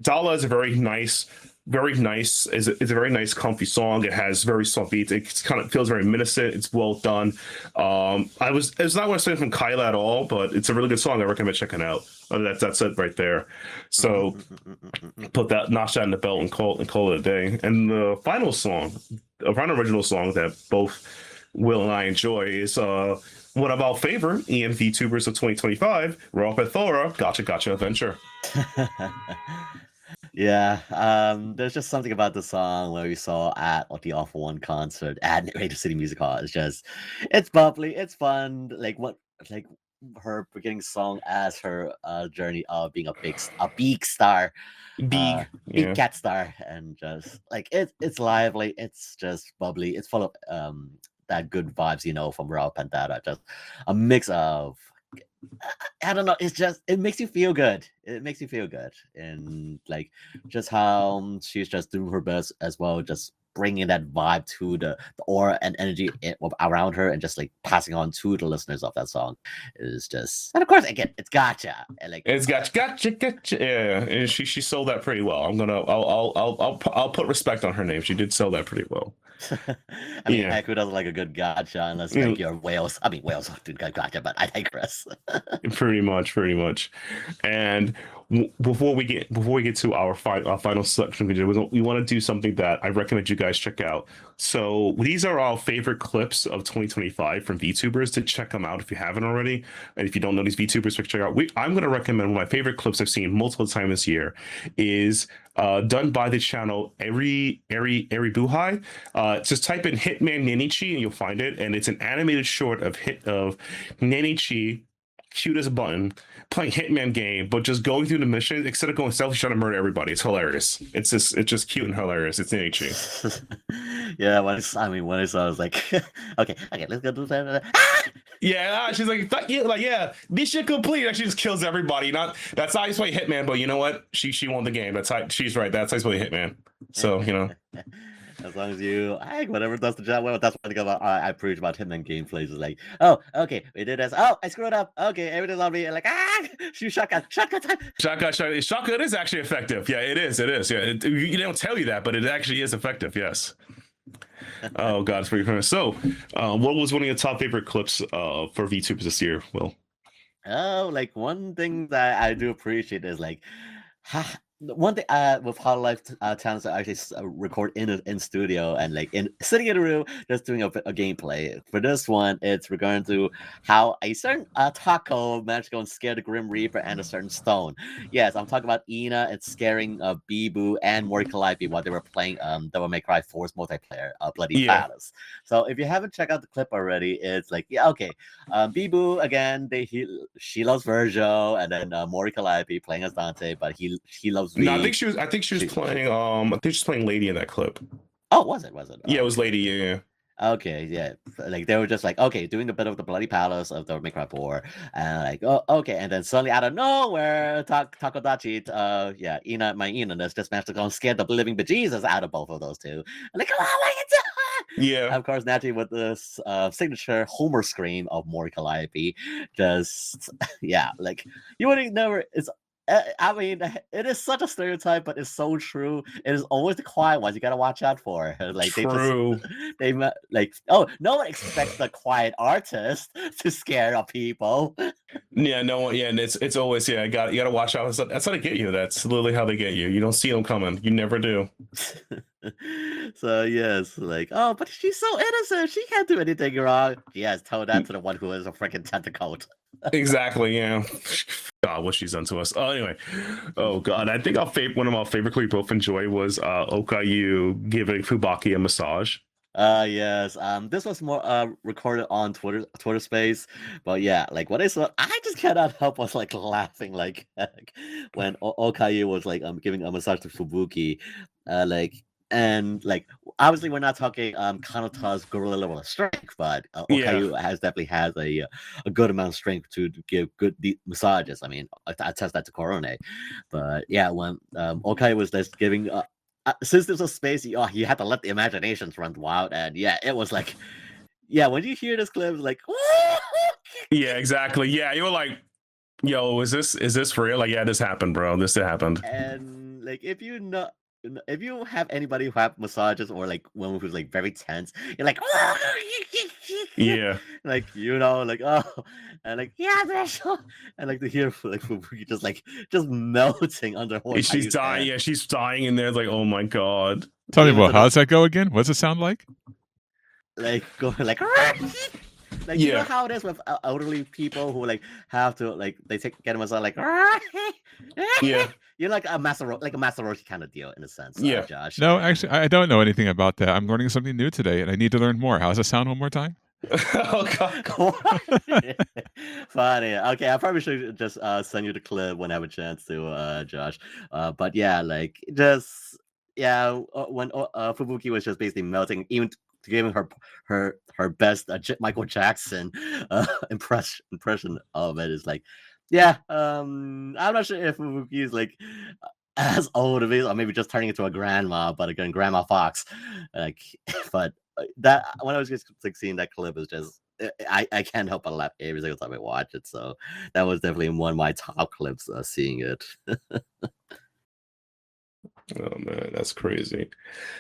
Dala is a very nice, it's a very nice comfy song. It has very soft beats. It kind of feels very menacing. It's well done. It's not what I said from Kyla at all, but it's a really good song. I recommend checking out. That's it right there. So notch that in the belt and call it a day. And the final original song that both Will and I enjoy is one of our favorite EMV tubers of 2025, Raw Thora, Gotcha Gotcha Adventure. Yeah, there's just something about the song where we saw at the Awful One concert at Radio City Music Hall. It's bubbly, it's fun. Like her beginning song as her journey of being a big star, big cat star, and just like it's lively, it's just bubbly, it's full of that good vibes, from Raw Pantera. Just a mix of, I don't know. It makes you feel good. It makes you feel good, and like just how she's just doing her best as well, just bringing that vibe to the aura and energy around her, and just like passing on to the listeners of that song is just. And of course, again, it's gotcha. And like it's gotcha. Yeah, and she sold that pretty well. I'll put respect on her name. She did sell that pretty well. I mean, heck, who doesn't like a good gotcha unless like you're Wales? I mean, Wales do good gotcha, but I digress. pretty much. And before we get to our final selection, we want to do something that I recommend you guys check out. So these are our favorite clips of 2025 from VTubers. To check them out if you haven't already, and if you don't know these VTubers, check out. I'm going to recommend one of my favorite clips I've seen multiple times this year is done by the channel Eri Buhai. Just type in Hitman Nenichi and you'll find it, and it's an animated short of Nenichi, cute as a button, playing Hitman game, but just going through the mission instead of going stealth, he's trying to murder everybody. It's hilarious. It's just cute and hilarious. It's Nenichi. Yeah, when I saw, I was like, okay, let's go do that. Yeah, she's like, fuck you, like, yeah, mission complete. And she just kills everybody. That's how you play Hitman, but you know what? She won the game. That's how she's right. That's how you play Hitman. So as long as you, whatever does the job well, that's what I preach about Hitman gameplays. Is like, oh, okay, we did this. Oh, I screwed up. Okay, everything's on me. And like, shoot shotgun time. Shotgun is actually effective. Yeah, it is. Yeah, you don't tell you that, but it actually is effective. Yes. Oh God, it's pretty funny. So, what was one of your top favorite clips for VTubers this year, Will? Oh, like one thing that I do appreciate is like, one thing with Hololive channels that actually record in studio and like sitting in a room just doing a gameplay. For this one, it's regarding to how a certain taco managed to go and scare the Grim Reaper and a certain stone. Yes, I'm talking about Ina and scaring Bibu and Mori Calliope while they were playing Devil May Cry 4's multiplayer, Bloody Palace. So if you haven't checked out the clip already, it's like, yeah, okay, Bibu again, she loves Virgil, and then Mori Calliope playing as Dante, but he loves. No, I think she was playing. I think she's playing Lady in that clip. Oh, was it? Yeah, it was Lady. Yeah. Okay, yeah. Like they were just like, okay, doing a bit of the Bloody Palace of the May Cry 4, and like, oh, okay, and then suddenly out of nowhere, Takodachi, Ina just managed to go and scare the living bejesus out of both of those two. And like, oh my God! Yeah. Of course, naturally with this signature Homer scream of Mori Calliope, just like you wouldn't never. It's I mean, it is such a stereotype, but it's so true. It is always the quiet ones you gotta watch out for. Like true. they like, oh, no one expects the quiet artist to scare up people. Yeah, no one. Yeah, and it's always you gotta watch out. That's how they get you. That's literally how they get you. You don't see them coming. You never do. So yes, like, oh, but she's so innocent. She can't do anything wrong. Yes, tell that to the one who is a freaking tentacle. Exactly. Yeah. God, what she's done to us. Oh, anyway. Oh God, I think one of my favorite clips we both enjoy was Okayu giving Fubaki a massage. Yes. This was more recorded on Twitter Space, but yeah, like when I saw, I just cannot help but like laughing, like when Okayu was like giving a massage to Fubuki, and like obviously we're not talking Kanata's gorilla level of strength, but Okayu definitely has a good amount of strength to give good massages. I mean, I test that to Korone, but yeah, when Okayu was just giving. Since there's a space, you had to let the imaginations run wild, and yeah, it was like, yeah, when you hear this clip, it's like, yeah, exactly, yeah, you were like, yo, is this for real? Like, yeah, this happened, bro. This happened. And like, if you have anybody who have massages or like one who's like very tense, you're like, yeah, like like oh, and like and like to hear like Fubuki just melting under. She's dying. Yeah, she's dying in there. Like, oh my God. Tell me how does that go again? What does it sound like? Like going like. Like you know how it is with elderly people who like have to like they get them as like yeah. You're like a Masaroshi kind of deal in a sense. Yeah, Josh. No, actually, I don't know anything about that. I'm learning something new today, and I need to learn more. How does it sound one more time? Oh God. Funny. Okay, I probably should just send you the clip when I have a chance to, Josh. But yeah, like just when Fubuki was just basically melting, even giving her best Michael Jackson impression of it is like, yeah. I'm not sure if Fubuki is like as old as it is, or maybe just turning into a grandma, but again, Grandma Fox. Like, but that when I was just like seeing that clip is just. I can't help but laugh every single time I watch it. So that was definitely one of my top clips seeing it. Oh man, that's crazy.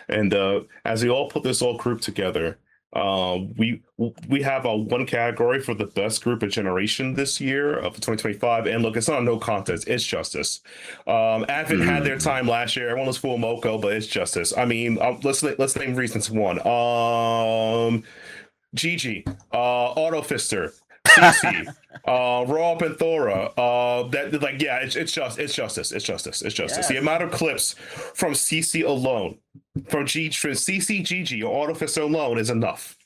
And as we all put this all group together, We have a one category for the best group of generation this year of 2025, and look, it's not a no contest. It's Justice. Advent had their time last year. Everyone was full Moko, but it's Justice. I mean, let's name reasons. One, Gigi, Auto Fister, CC, Raw Panthora. That like yeah, it's Justice. It's Justice. Yes. The amount of clips from CC alone, from CC, Gigi, or Auto Fister alone is enough.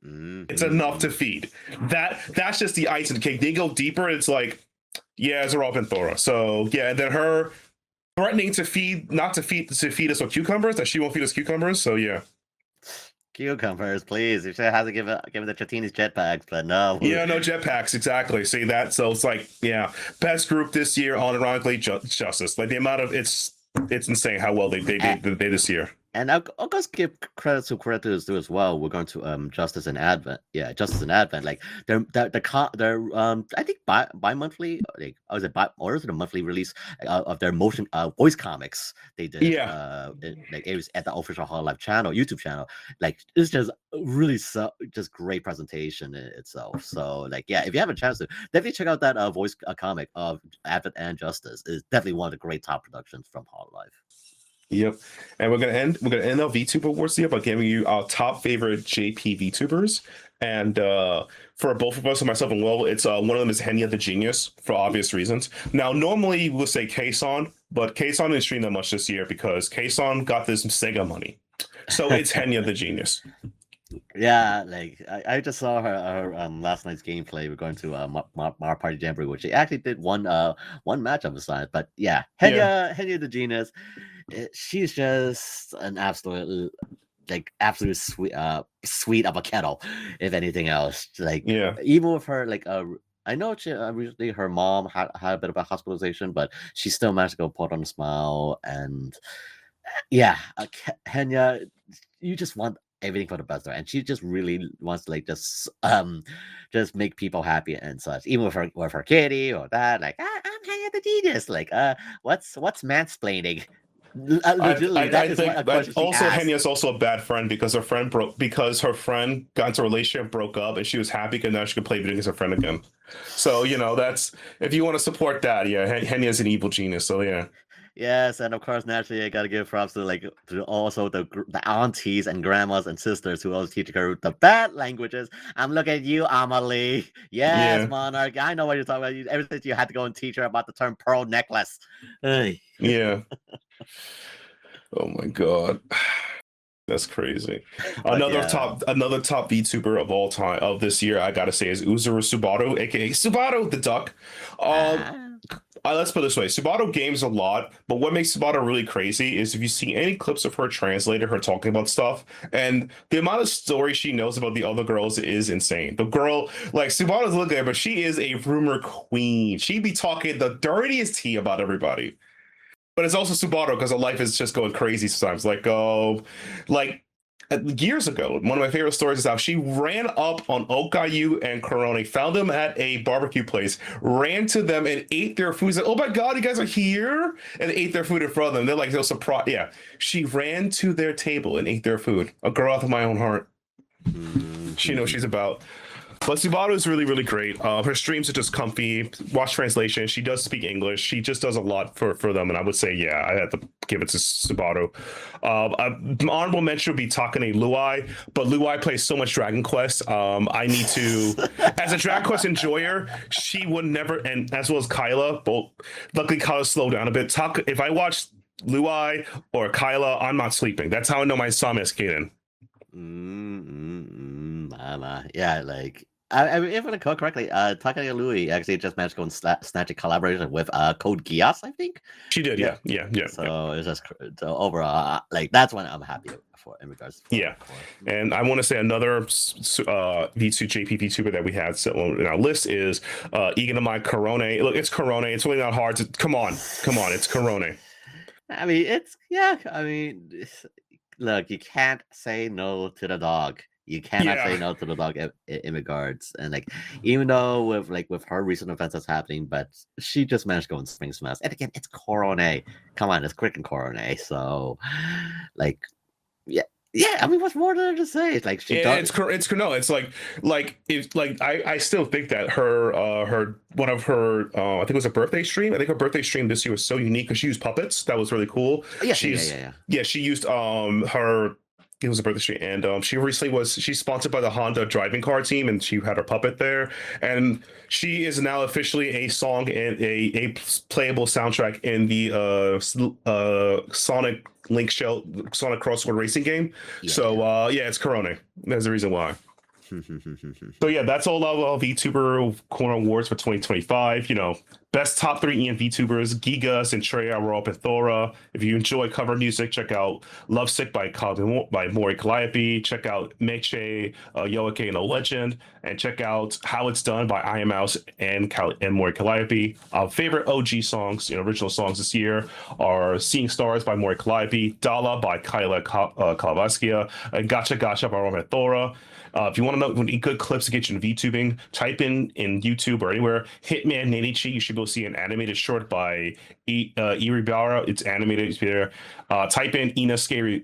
It's enough to feed. That's just the ice and the cake. They go deeper. It's like, yeah, it's a Raw Panthora. So yeah, and then her threatening to feed us with cucumbers, that she won't feed us cucumbers. So yeah. Cucumbers, please. You should have to give it the Chatini's jetpacks, but no. Yeah, no jetpacks, exactly. See that? So it's like, yeah, best group this year, unironically, Justice. Like the amount of it's insane how well they this year. And I'll just give credit to credit as well. We're going to Justice and Advent. Yeah, Justice and Advent. Like they're I think bi-monthly, like or is it a monthly release of their motion voice comics they did. Yeah. It was at the official Hololive channel, YouTube channel. Like it's just really just great presentation in itself. So like yeah, if you have a chance to definitely check out that voice comic of Advent and Justice. It's definitely one of the great top productions from Hololive. Yep, and we're gonna end our VTuber awards here by giving you our top favorite JP VTubers, and for both of us and myself and Will, it's one of them is Henya the Genius for obvious reasons. Now, normally we'll say Kason, but Kason didn't stream that much this year because Kason got this Sega money, so it's Henya the Genius. Yeah, like I just saw her last night's gameplay. We're going to Mar Party Jamboree, which she actually did one match of the side. But yeah, Henya the Genius. She's just an absolute sweet of a kettle, if anything else. Like even with her I know she recently her mom had a bit of a hospitalization, but she still managed to go put on a smile. And yeah, Henya, you just want everything for the best, and she just really wants to just make people happy and such. Even with her kitty or that, like I'm Henya the Genius. Like what's mansplaining? I think also Henya is also a bad friend because her friend got into a relationship, broke up, and she was happy because now she could play video against her friend again. So that's if you want to support that, yeah, Henya is an evil genius. So yeah. Yes, and of course, naturally, I gotta give props to also the aunties and grandmas and sisters who always teach her the bad languages. I'm looking at you, Amelie. Yes, Monarch. I know what you're talking about. Ever since you had to go and teach her about the term pearl necklace. Hey. Yeah. Oh my god. That's crazy. Another top VTuber of all time of this year, I gotta say, is Uzuru Subaru, aka Subaru the Duck. Let's put it this way: Subaru games a lot, but what makes Subaru really crazy is if you see any clips of her translator, her talking about stuff, and the amount of story she knows about the other girls is insane. The girl, like Subaru's looking at her, but she is a rumor queen. She be talking the dirtiest tea about everybody. But it's also Subaru because her life is just going crazy sometimes. Years ago, one of my favorite stories is how she ran up on Okayu and Korone, found them at a barbecue place, ran to them and ate their food. Said, "Oh my god, you guys are here!" And ate their food in front of them. They're surprised. Yeah, she ran to their table and ate their food. A girl after my own heart. She knows she's about. But Subaru is really, really great. Her streams are just comfy. Watch translation. She does speak English. She just does a lot for them. And I would say, yeah, I have to give it to Subaru. Honorable mention would be Takane Luai, but Luai plays so much Dragon Quest. I need to, as a Dragon Quest enjoyer, she would never, and as well as Kyla, both. Luckily, Kyla slowed down a bit. If I watch Luai or Kyla, I'm not sleeping. That's how I know my insomnia is kidding. Yeah, like. I mean, if I recall correctly, Takane Lui actually just managed to go and snatch a collaboration with Code Geass, I think. She did, yeah. So it's just overall, that's one I'm happy for in regards to. Yeah, and I want to say another JP VTuber that we had in our list is Iganamai Korone. Look, it's Korone. It's really not hard to. Come on, it's Korone. I mean, look, you can't say no to the dog. You cannot say no to the dog in regards, and even though with her recent events that's happening, but she just managed to go and spring smash. And again, it's Korone. Come on, it's freaking Korone. So, yeah, Yeah, I mean, what's more than to say? It's like she does. It's no, it's like I still think that her one of her I think it was a birthday stream. I think her birthday stream this year was so unique because she used puppets. That was really cool. Yeah. Yeah, she used her it was a birthday stream, and she recently was she's sponsored by the Honda driving car team, and she had her puppet there, and she is now officially a song and a playable soundtrack in the Sonic Link Shell Sonic Crossword Racing game. So yeah, it's Corona. There's the reason why. So yeah, that's all of VTuber Corner Awards for 2025. You know, best top 3 EN VTubers, Gigas and Treya were up in Thora. If you enjoy cover music, check out Lovesick by Mori Calliope. Check out Meche, Yoake and a Legend, and check out How It's Done by I Am Mouse and Mori Calliope. Our favorite OG songs, original songs this year are Seeing Stars by Mori Calliope, Dala by Kyla Kalavaskia, and Gacha Gacha by Roman Thora. If you want to know any good clips to get you into VTubing, type in YouTube or anywhere Hitman Nenichi. You should go see an animated short by Iribara. It's animated. It's there. Type in Ina Scares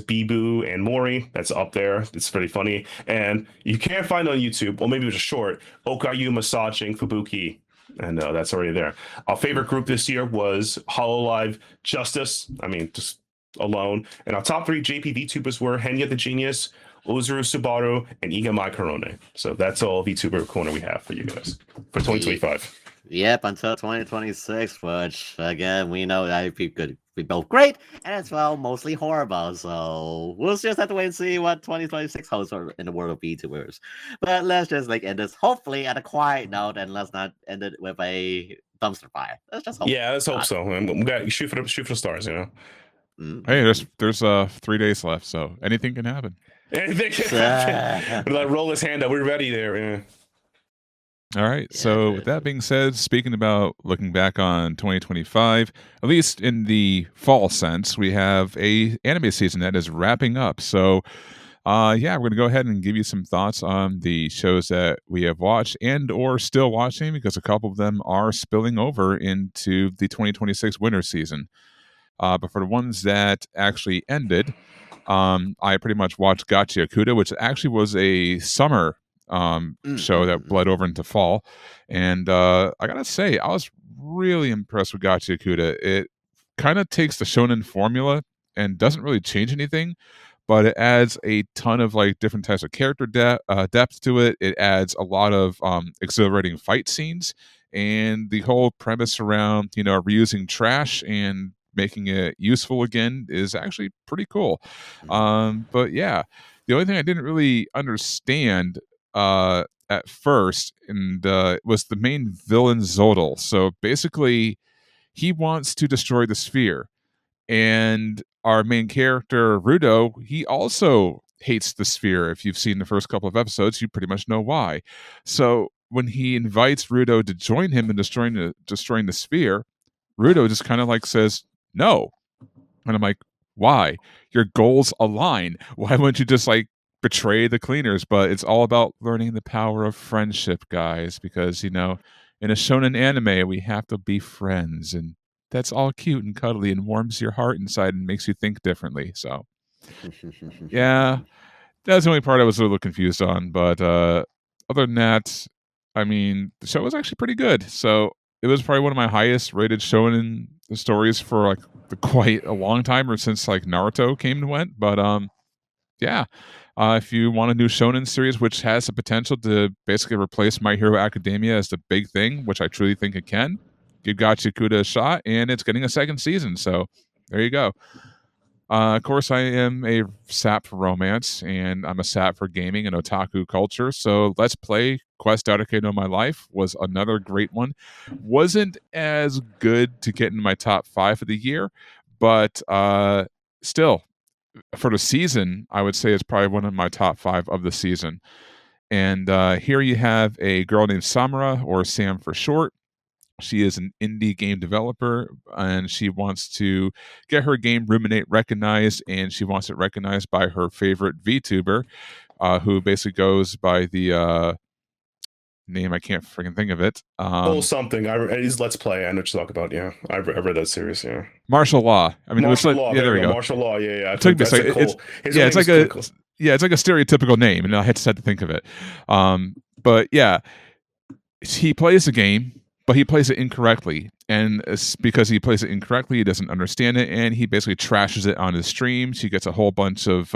Bibu and Mori. That's up there. It's pretty funny. And you can't find it on YouTube, or maybe it was a short, Okayu Massaging Fubuki. And that's already there. Our favorite group this year was Hololive Justice. I mean, just alone. And our top 3 JP VTubers were Henya the Genius, Ozuru Subaru, and Igamai Korone. So that's all VTuber Corner we have for you guys for 2025. Yep, until 2026, which again we know that could be both great and as well mostly horrible. So we'll just have to wait and see what 2026 holds in the world of VTubers. But let's just end this hopefully at a quiet note, and let's not end it with a dumpster fire. Let's just hope. Yeah, let's hope so. We got shoot for the stars, Hey, there's 3 days left, so anything can happen. Anything can happen. Like roll his hand up. We're ready there. Yeah. All right. So with that being said, speaking about looking back on 2025, at least in the fall sense, we have a anime season that is wrapping up. So we're going to go ahead and give you some thoughts on the shows that we have watched and or still watching, because a couple of them are spilling over into the 2026 winter season. But for the ones that actually ended, I pretty much watched Gachi Akuta, which actually was a summer show that bled over into fall. And I gotta say, I was really impressed with Gachi Akuta. It kind of takes the shonen formula and doesn't really change anything, but it adds a ton of different types of character depth to it. It adds a lot of exhilarating fight scenes, and the whole premise around reusing trash and making it useful again is actually pretty cool. But yeah, the only thing I didn't really understand at first and was the main villain Zodal. So basically, he wants to destroy the sphere, and our main character Rudo, he also hates the sphere. If you've seen the first couple of episodes, you pretty much know why. So when he invites Rudo to join him in destroying the sphere, Rudo just kind of says no. And I'm like, why? Your goals align. Why wouldn't you just betray the cleaners? But it's all about learning the power of friendship, guys, because in a shonen anime, we have to be friends, and that's all cute and cuddly and warms your heart inside and makes you think differently. So yeah, that's the only part I was a little confused on. But other than that, I mean, the show was actually pretty good. So it was probably one of my highest rated shonen stories for quite a long time, or since Naruto came and went. But if you want a new shonen series which has the potential to basically replace My Hero Academia as the big thing, which I truly think it can, give Gachi Kuda a shot, and it's getting a second season. So there you go. Of course, I am a sap for romance, and I'm a sap for gaming and otaku culture. So Let's Play Quest Datake no My Life was another great one. Wasn't as good to get in my top 5 of the year, but still, for the season, I would say it's probably one of my top 5 of the season. And here you have a girl named Samara, or Sam for short. She is an indie game developer, and she wants to get her game Ruminate recognized, and she wants it recognized by her favorite VTuber, who basically goes by the name. I can't freaking think of it. Something. It's Let's Play. I know what you talk about. Yeah, I read that series. Yeah, Martial Law. I mean, Martial it was Law. yeah, there we go. Martial Law. Yeah. It took me a That's a second. cool. It's like it's like a stereotypical name, and I had to think of it. But yeah, he plays the game, but he plays it incorrectly, and it's because he plays it incorrectly, he doesn't understand it, and he basically trashes it on his streams. He gets a whole bunch of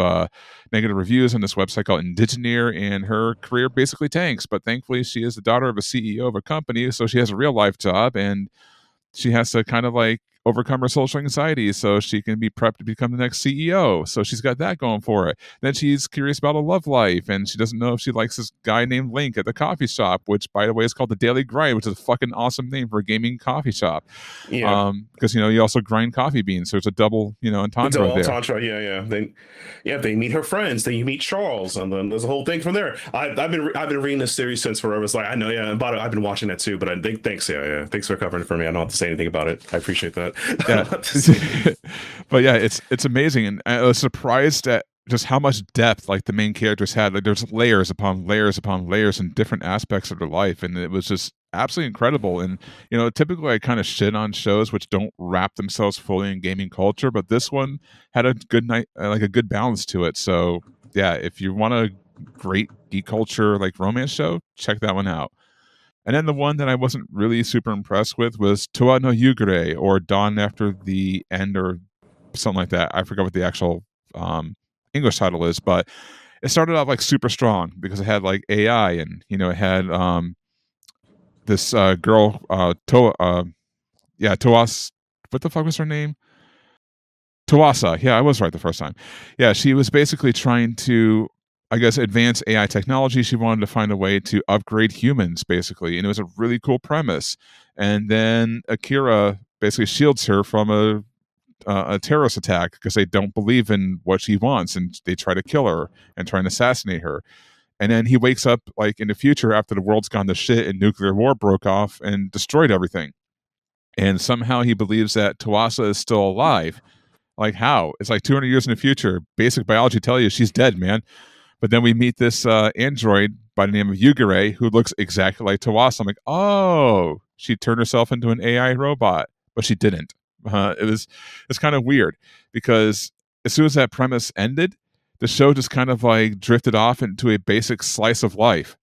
negative reviews on this website called Indigeneer, and her career basically tanks. But thankfully, she is the daughter of a CEO of a company, so she has a real life job, and she has to kind of like overcome her social anxiety so she can be prepped to become the next CEO. So she's got that going for it. Then she's curious about a love life, and she doesn't know if she likes this guy named Link at the coffee shop, which, by the way, is called the Daily Grind, which is a fucking awesome name for a gaming coffee shop. Yeah. Because you also grind coffee beans, so it's a double entendre there. Entendre, yeah. They meet her friends. Then you meet Charles, and then there's a whole thing from there. I've been reading this series since forever. It's like I know, yeah. I've been watching that too. But I think thanks, yeah. Thanks for covering it for me. I don't have to say anything about it. I appreciate that. Yeah. But yeah, it's amazing, and I was surprised at just how much depth like the main characters had. Like there's layers upon layers upon layers in different aspects of their life, and it was just absolutely incredible. And typically I kind of shit on shows which don't wrap themselves fully in gaming culture, but this one had a good like a good balance to it. So yeah, if you want a great geek culture like romance show, check that one out. And then the one that I wasn't really super impressed with was Toa no Yugure, or Dawn After the End, or something like that. I forgot what the actual English title is, but it started out like super strong because it had like AI, and it had this girl Toas. What the fuck was her name? Toasa. Yeah, I was right the first time. Yeah, she was basically trying to, I guess, advance AI technology. She wanted to find a way to upgrade humans, basically, and it was a really cool premise. And then Akira basically shields her from a terrorist attack because they don't believe in what she wants, and they try to kill her and try and assassinate her. And then he wakes up like in the future after the world's gone to shit and nuclear war broke off and destroyed everything. And somehow he believes that Tawasa is still alive. Like how? It's like 200 years in the future. Basic biology tell you she's dead, man. But then we meet this android by the name of Yugure who looks exactly like Tawasa. I'm like, oh, she turned herself into an AI robot, but she didn't. It's kind of weird because as soon as that premise ended, the show just kind of like drifted off into a basic slice of life.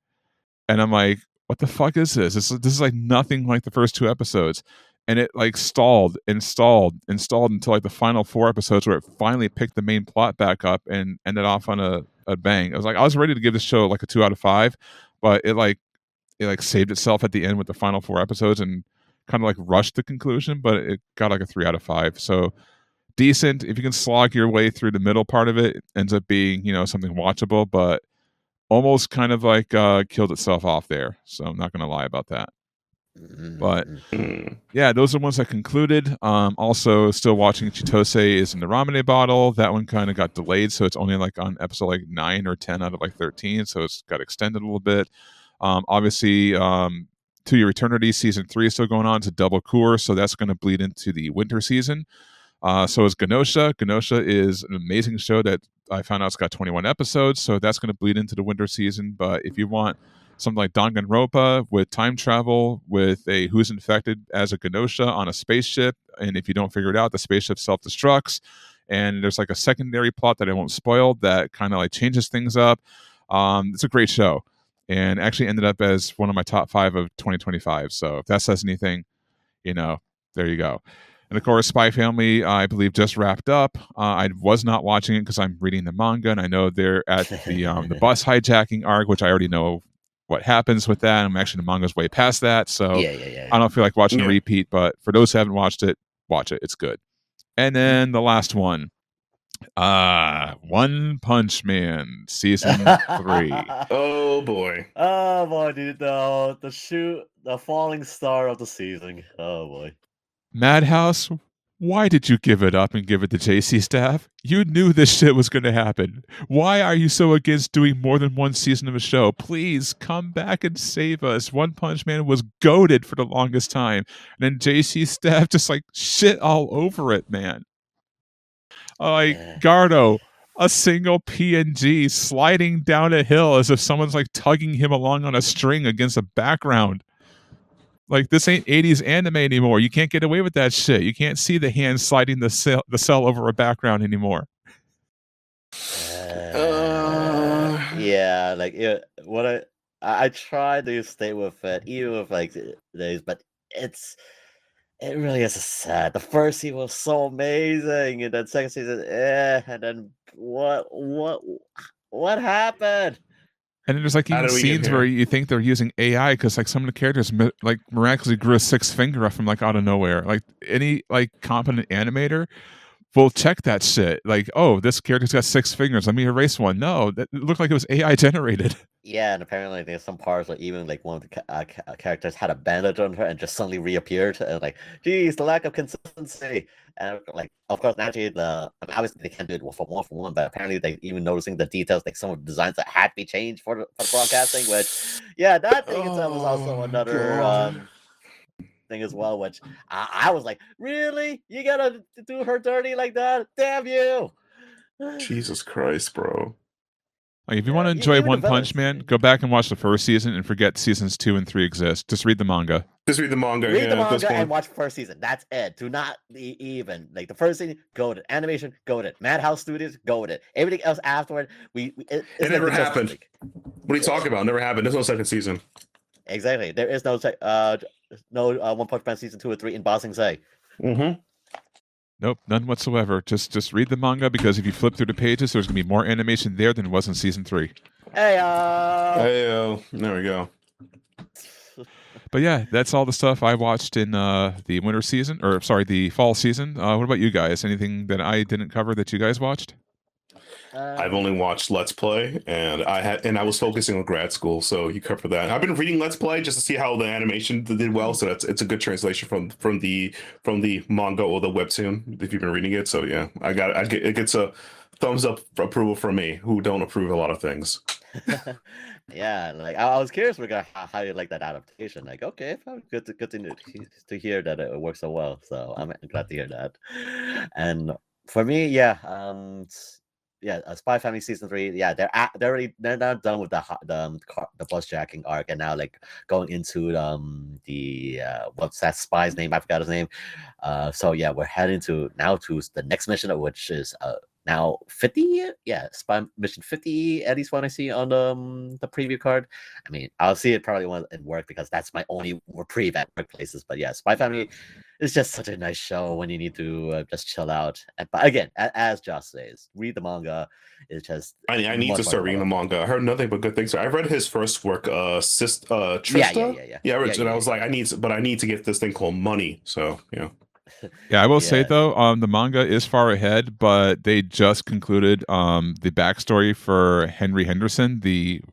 And I'm like, what the fuck is this? This is like nothing like the first two episodes. And it like stalled until like the final four episodes where it finally picked the main plot back up and ended off on a bang. I was ready to give this show like a 2 out of 5, but it saved itself at the end with the final four episodes and kind of like rushed the conclusion, but it got like a 3 out of 5. So decent. If you can slog your way through the middle part of it, it ends up being, something watchable, but almost kind of like killed itself off there. So I'm not going to lie about that. But yeah, those are the ones that concluded. Also, still watching Chitose is in the Ramune bottle. That one kind of got delayed, so it's only like on episode like 9 or 10 out of like 13, so it's got extended a little bit. Obviously, To Your Eternity season 3 is still going on. It's a double course, so that's going to bleed into the winter season. So is Genosha. Genosha is an amazing show that I found out it's got 21 episodes, so that's going to bleed into the winter season. But if you want something like Danganronpa with time travel, with a who's infected as a Genosha on a spaceship, and if you don't figure it out, the spaceship self-destructs, and there's like a secondary plot that I won't spoil that kind of like changes things up. It's a great show, and actually ended up as one of my top 5 of 2025. So if that says anything, there you go. And of course, Spy Family, I believe, just wrapped up. I was not watching it because I'm reading the manga, and I know they're at the bus hijacking arc, which I already know what happens with that. I'm actually, the manga's way past that, so Yeah. I don't feel like watching a repeat. But for those who haven't watched it, watch it. It's good. And then the last one, One Punch Man season 3. Oh boy, dude! The falling star of the season. Oh boy. Madhouse, why did you give it up and give it to JC staff? You knew this shit was going to happen. Why are you so against doing more than one season of a show? Please come back and save us. One Punch Man was goated for the longest time. And then JC staff just like shit all over it, man. Like, Gardo, a single PNG sliding down a hill as if someone's like tugging him along on a string against a background. Like, this ain't 80s anime anymore. You can't get away with that shit. You can't see the hand sliding the cell over a background anymore. Yeah, like what I try to stay with it, even with like days, but it really is sad. The first season was so amazing, and then second season, and then what happened? And then there's like How even did we get scenes here? where you think they're using AI because like some of the characters like miraculously grew a sixth finger up from like out of nowhere. Like any like competent animator will check that shit. Like, oh, this character's got 6 fingers. Let me erase one. No, that it looked like it was AI generated. Yeah, and apparently there's some parts where even like one of the characters had a bandage on her and just suddenly reappeared, and like, geez, the lack of consistency. And like, of course, naturally, obviously they can't do it from one, but apparently they even noticing the details, like some of the designs that had to be changed for the broadcasting. Which, yeah, that thing itself was also another thing as well. Which I was like, really, you gotta do her dirty like that? Damn you! Jesus Christ, bro. Like, if you want to Yeah, enjoy even the One Punch villains. Man, go back and watch the first season and forget seasons 2 and 3 exist. Just read the manga. Just read the manga. Read the at this manga point. and watch first season. That's it. Do not even like the first season. Go with it. Animation. Go with it. Madhouse Studios. Go with it. Everything else afterward, It never happened. What are you talking about? Never happened. There's no second season. Exactly. There is no One Punch Man season 2 or 3 in Bossing Say. Mm-hmm. Nope, none whatsoever. Just read the manga, because if you flip through the pages, there's gonna be more animation there than was in season 3. Hey, There we go. But yeah, that's all the stuff I watched in the winter season, or sorry, the fall season. What about you guys? Anything that I didn't cover that you guys watched? I've only watched Let's Play, and I was focusing on grad school, so you cover that. I've been reading Let's Play just to see how the animation did well, so it's a good translation from the manga or the webtoon if you've been reading it. So yeah, it gets a thumbs up approval from me, who don't approve a lot of things. Yeah, like I was curious regarding how you like that adaptation. Like, okay, good to hear that it works so well. So I'm glad to hear that. And for me, yeah, Spy Family season 3. Yeah, they're now done with the bus jacking arc, and now like going into the what's that spy's name? I forgot his name. So yeah, we're heading to the next mission, which is now 50. Yeah, Spy Mission 50, at least what I see on the preview card. I mean, I'll see it probably in work because that's my only reprieve at workplaces. But yeah, Spy Family is just such a nice show when you need to just chill out. But again, as Josh says, read the manga. It's just I need to start reading the manga. I heard nothing but good things. I read his first work, Trista. Yeah, and I was like, I need to get this thing called Money. So yeah. Yeah, I will say though, the manga is far ahead, but they just concluded the backstory for Henry Henderson,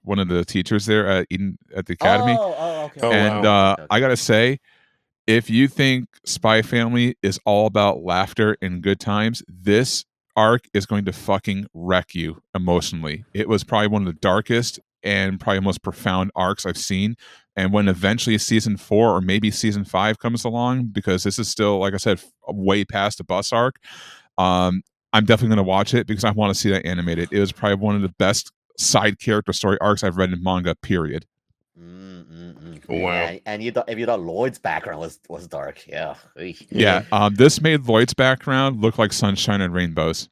one of the teachers there at the academy. Okay. And wow. I gotta say, if you think Spy Family is all about laughter and good times, this arc is going to fucking wreck you emotionally. It was probably one of the darkest and probably most profound arcs I've seen. And when eventually season 4 or maybe season 5 comes along, because this is still, like I said, way past the bus arc, I'm definitely going to watch it because I want to see that animated. It was probably one of the best side character story arcs I've read in manga, period. Wow. Yeah, and if you thought Lloyd's background was dark, yeah. Yeah, this made Lloyd's background look like sunshine and rainbows.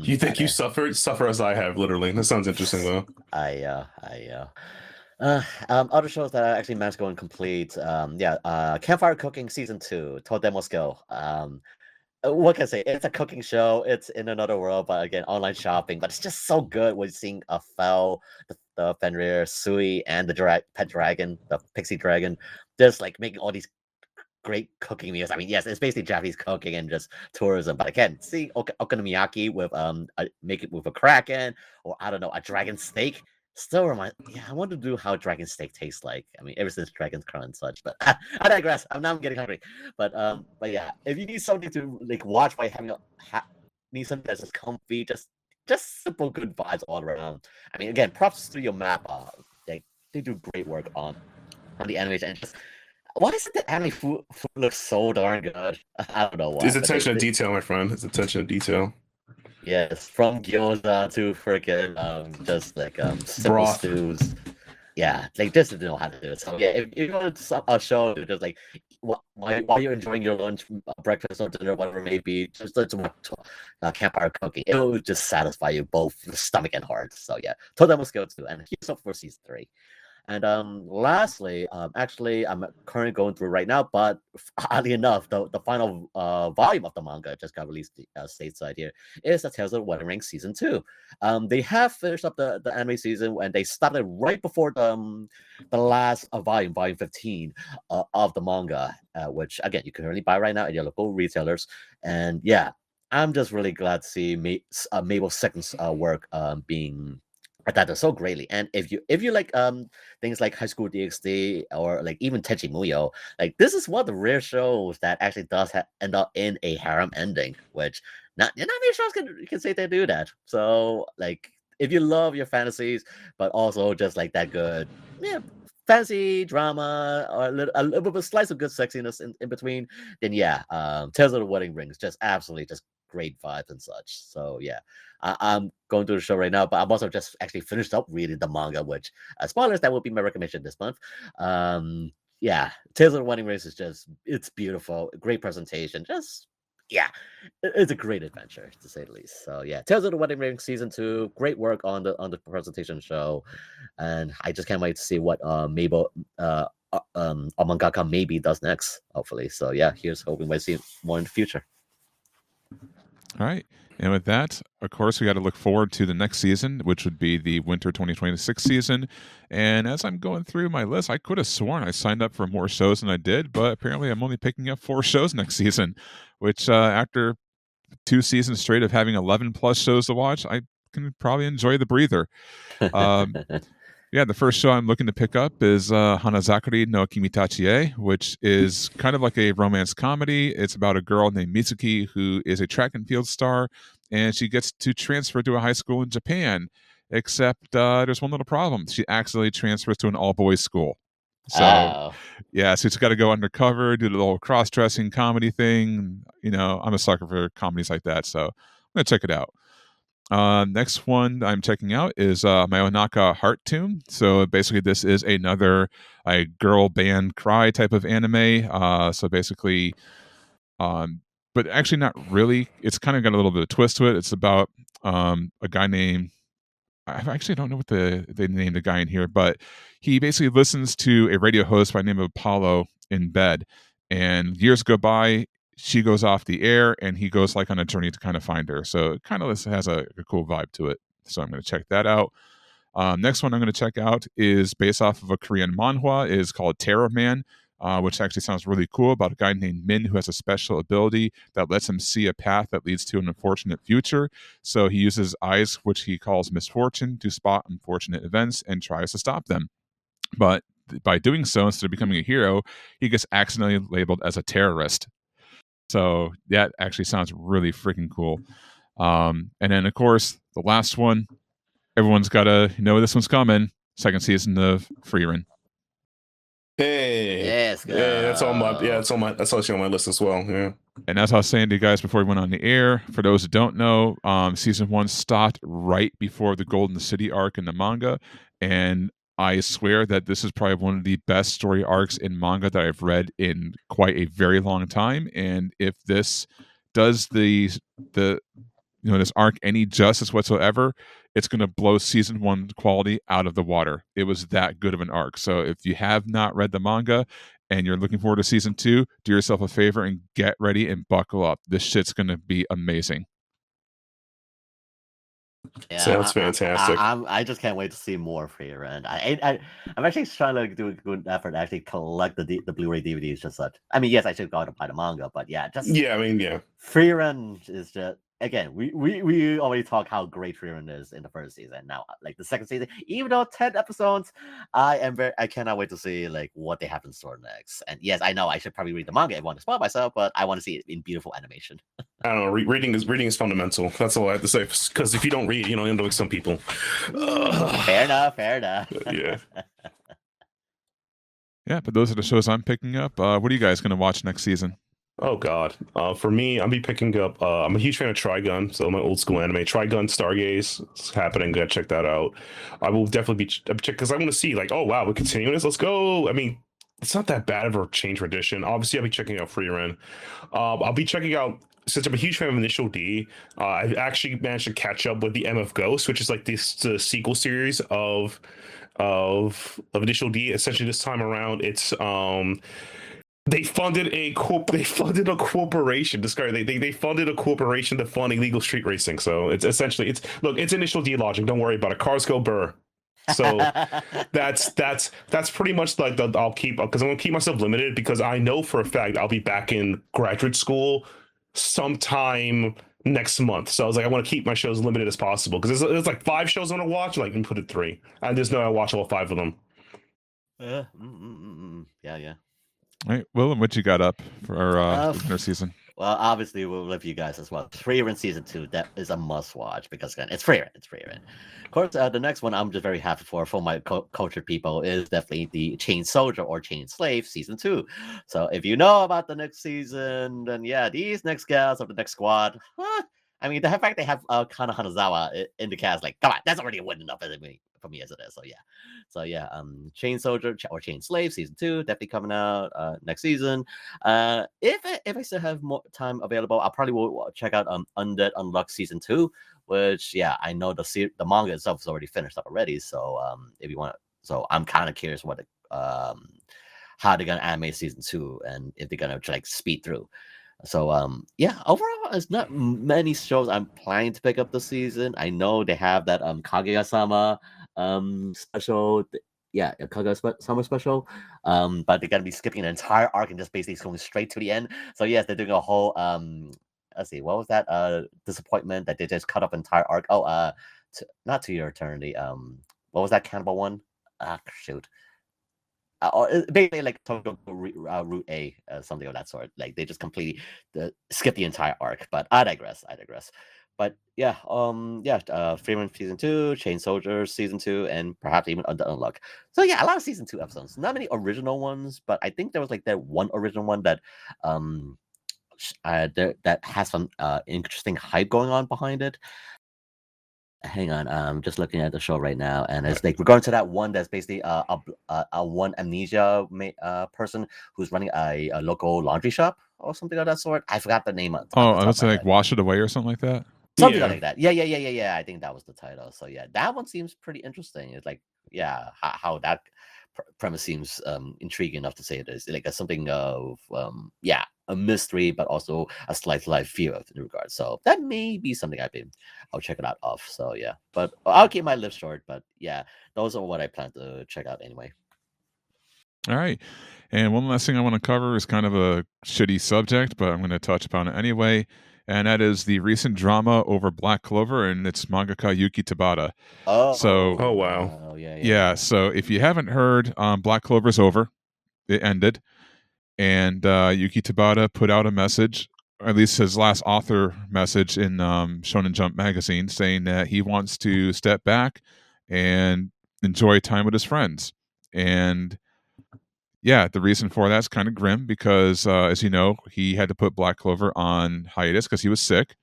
You think you suffer as I have, literally. That sounds interesting though. Other shows that I actually managed to go and complete. Campfire Cooking season 2, Todemosco. What can I say? It's a cooking show. It's in another world, but again, online shopping. But it's just so good when seeing a Fel, the Fenrir, Sui, and the pet dragon, the pixie dragon, just like making all these great cooking meals. I mean, yes, it's basically Japanese cooking and just tourism. But again, see okonomiyaki with make it with a kraken, or I don't know, a dragon steak. Still I want to do how dragon steak tastes like. I mean, ever since Dragon's Crown and such. But I digress. I'm getting hungry. But yeah, if you need something to like watch by need something that's just comfy, just simple good vibes all around. I mean, again, props to Studio Map. They do great work on the animation. And just, why is it that anime food looks so darn good? I don't know why. It's attention to detail, my friend. It's attention to detail. Yes, from gyoza to freaking just like simple Broth. stews. Yeah, like just didn't know how to do it. So yeah, if you want a show, just like while you're enjoying your lunch, breakfast or dinner, whatever it may be, just let's watch campfire cooking. It will just satisfy you both stomach and heart. So yeah, Totemo must go too. And here's up for season 3. And lastly, actually, I'm currently going through right now, but oddly enough, the final volume of the manga just got released stateside here is the Tales of the Wedding Ring season 2. They have finished up the anime season and they started right before the last volume, volume 15 of the manga, which again you can only buy right now at your local retailers. And yeah, I'm just really glad to see Mabel's second work being adapted so greatly. And if you like things like High School DxD or like even Tenchi Muyo, like this is one of the rare shows that actually does end up in a harem ending, which not many shows can say they do that. So like if you love your fantasies, but also just like that good, yeah, fantasy drama or a little bit of slice of good sexiness in between, then yeah, Tales of the Wedding Rings just absolutely just great vibes and such. So yeah, I'm going through the show right now, but I'm also just actually finished up reading the manga, which spoilers, that will be my recommendation this month. Yeah, Tales of the Wedding Race is just it's beautiful, great presentation, just yeah, it's a great adventure to say the least. So yeah, Tales of the Wedding Ring season 2, great work on the presentation show, and I just can't wait to see what Mabel our mangaka maybe does next, hopefully. So yeah, here's hoping we see more in the future. All right. And with that, of course, we got to look forward to the next season, which would be the winter 2026 season. And as I'm going through my list, I could have sworn I signed up for more shows than I did, but apparently I'm only picking up 4 shows next season, which after 2 seasons straight of having 11 plus shows to watch, I can probably enjoy the breather. Yeah, the first show I'm looking to pick up is Hanazakari no Kimitachie, which is kind of like a romance comedy. It's about a girl named Mitsuki who is a track and field star, and she gets to transfer to a high school in Japan. Except there's one little problem. She accidentally transfers to an all-boys school. So, yeah, so she's got to go undercover, do the little cross-dressing comedy thing. You know, I'm a sucker for comedies like that, so I'm going to check it out. Next one I'm checking out is Mayonaka Heart Tomb. So basically, this is another girl band cry type of anime. So basically, but actually not really. It's kind of got a little bit of twist to it. It's about a guy named I actually don't know what they named the guy in here, but he basically listens to a radio host by the name of Apollo in bed, and years go by. She goes off the air, and he goes like on a journey to kind of find her. So it kind of has a cool vibe to it. So I'm going to check that out. Next one I'm going to check out is based off of a Korean manhwa. It is called Terror Man, which actually sounds really cool, about a guy named Min who has a special ability that lets him see a path that leads to an unfortunate future. So he uses eyes, which he calls misfortune, to spot unfortunate events and tries to stop them. But by doing so, instead of becoming a hero, he gets accidentally labeled as a terrorist. So that actually sounds really freaking cool. And then, of course, the last one, everyone's got to know this one's coming. Second season of Freerun. Hey, Yes, yeah, that's on my that's actually on my list as well. Yeah, and as I was saying to you guys before we went on the air, for those who don't know, season 1 stopped right before the Golden City arc in the manga, and I swear that this is probably one of the best story arcs in manga that I've read in quite a very long time. And if this does the this arc any justice whatsoever, it's going to blow season 1 quality out of the water. It was that good of an arc. So if you have not read the manga and you're looking forward to season 2, do yourself a favor and get ready and buckle up. This shit's going to be amazing. Yeah, sounds fantastic. I just can't wait to see more Freerun. I'm actually trying to do a good effort to actually collect the Blu-ray DVDs. Just such. I mean, yes, I should go out and buy the manga, but yeah, just Yeah, I mean, yeah. Freerun is just again. We already talked how great Freerun is in the first season. Now, like the second season, even though 10 episodes, I cannot wait to see like what they have in store next. And yes, I know I should probably read the manga if I want to spoil myself, but I want to see it in beautiful animation. I don't know. Reading is fundamental. That's all I have to say. Because if you don't read, you end up like some people. Fair enough. Yeah. Yeah, but those are the shows I'm picking up. What are you guys going to watch next season? Oh God. For me, I'll be picking up. I'm a huge fan of Trigun, so my old school anime. Trigun Stargaze. It's happening. Gotta check that out. I will definitely be check because I want to see like, oh wow, we're continuing this. Let's go. I mean, it's not that bad of a change tradition. Obviously, I'll be checking out Free Run. I'll be checking out. Since I'm a huge fan of Initial D, I actually managed to catch up with the MF Ghost, which is like this the sequel series of Initial D. Essentially, this time around, it's they funded they funded a corporation. They funded a corporation to fund illegal street racing. So it's essentially it's Initial D logic. Don't worry about it. Cars go burr. So that's pretty much like the I'll keep because I'm gonna keep myself limited because I know for a fact I'll be back in graduate school sometime next month. So I was like, I want to keep my shows limited as possible because there's like 5 shows I want to watch. Like, you put it 3, and there's no I watch all 5 of them. Yeah, yeah. All right, Willem, what you got up for the winter season? Well, obviously, we'll live you guys as well. Free Run Season 2, that is a must watch because, again, it's free. It's free. Of course, the next one I'm just very happy for my cultured people is definitely the Chain Soldier or Chain Slave Season 2. So if you know about the next season, then yeah, these next guys of the next squad, I mean, the fact they have Kana Hanazawa in the cast, like, come on, that's already a win enough for me as it is. So yeah, Chain Soldier or Chain Slave Season 2 definitely coming out next season. If I still have more time available, I'll probably will check out Undead Unluck Season 2, which yeah, I know the manga itself is already finished up already. So if you want, so I'm kind of curious what how they're gonna animate Season 2 and if they're gonna like speed through. So yeah, overall, it's not many shows I'm planning to pick up this season. I know they have that Kaguya-sama special. Yeah, a Kaguya-sama special. But they're gonna be skipping an entire arc and just basically going straight to the end. So yes, they're doing a whole let's see, what was that disappointment that they just cut up entire arc? Oh, not To Your Eternity. What was that cannibal one? Ah, shoot. Basically like Tokyo Route A, something of that sort. Like they just completely skip the entire arc. But I digress. But yeah, Freeman Season 2, Chain Soldier Season 2, and perhaps even Under Unluck. So yeah, a lot of Season 2 episodes. Not many original ones, but I think there was like that one original one that that has some interesting hype going on behind it. Hang on, I'm just looking at the show right now, and it's like we're going to that one that's basically a one amnesia person who's running a local laundry shop or something of that sort. I forgot the name. Oh, I would say like Wash It Away or something like that. Something like that. Yeah. I think that was the title. So yeah, that one seems pretty interesting. It's like how that premise seems intriguing enough to say it is like something of a mystery, but also a slice life feel in regards. So that may be something I'll check it out off. So yeah, but I'll keep my list short. But yeah, those are what I plan to check out anyway. All right. And one last thing I want to cover is kind of a shitty subject, but I'm going to touch upon it anyway. And that is the recent drama over Black Clover and its mangaka Yuki Tabata. Oh wow. Yeah. So if you haven't heard, Black Clover's over. It ended. And Yuki Tabata put out a message, or at least his last author message in Shonen Jump magazine, saying that he wants to step back and enjoy time with his friends. And yeah, the reason for that's kind of grim because, as you know, he had to put Black Clover on hiatus because he was sick.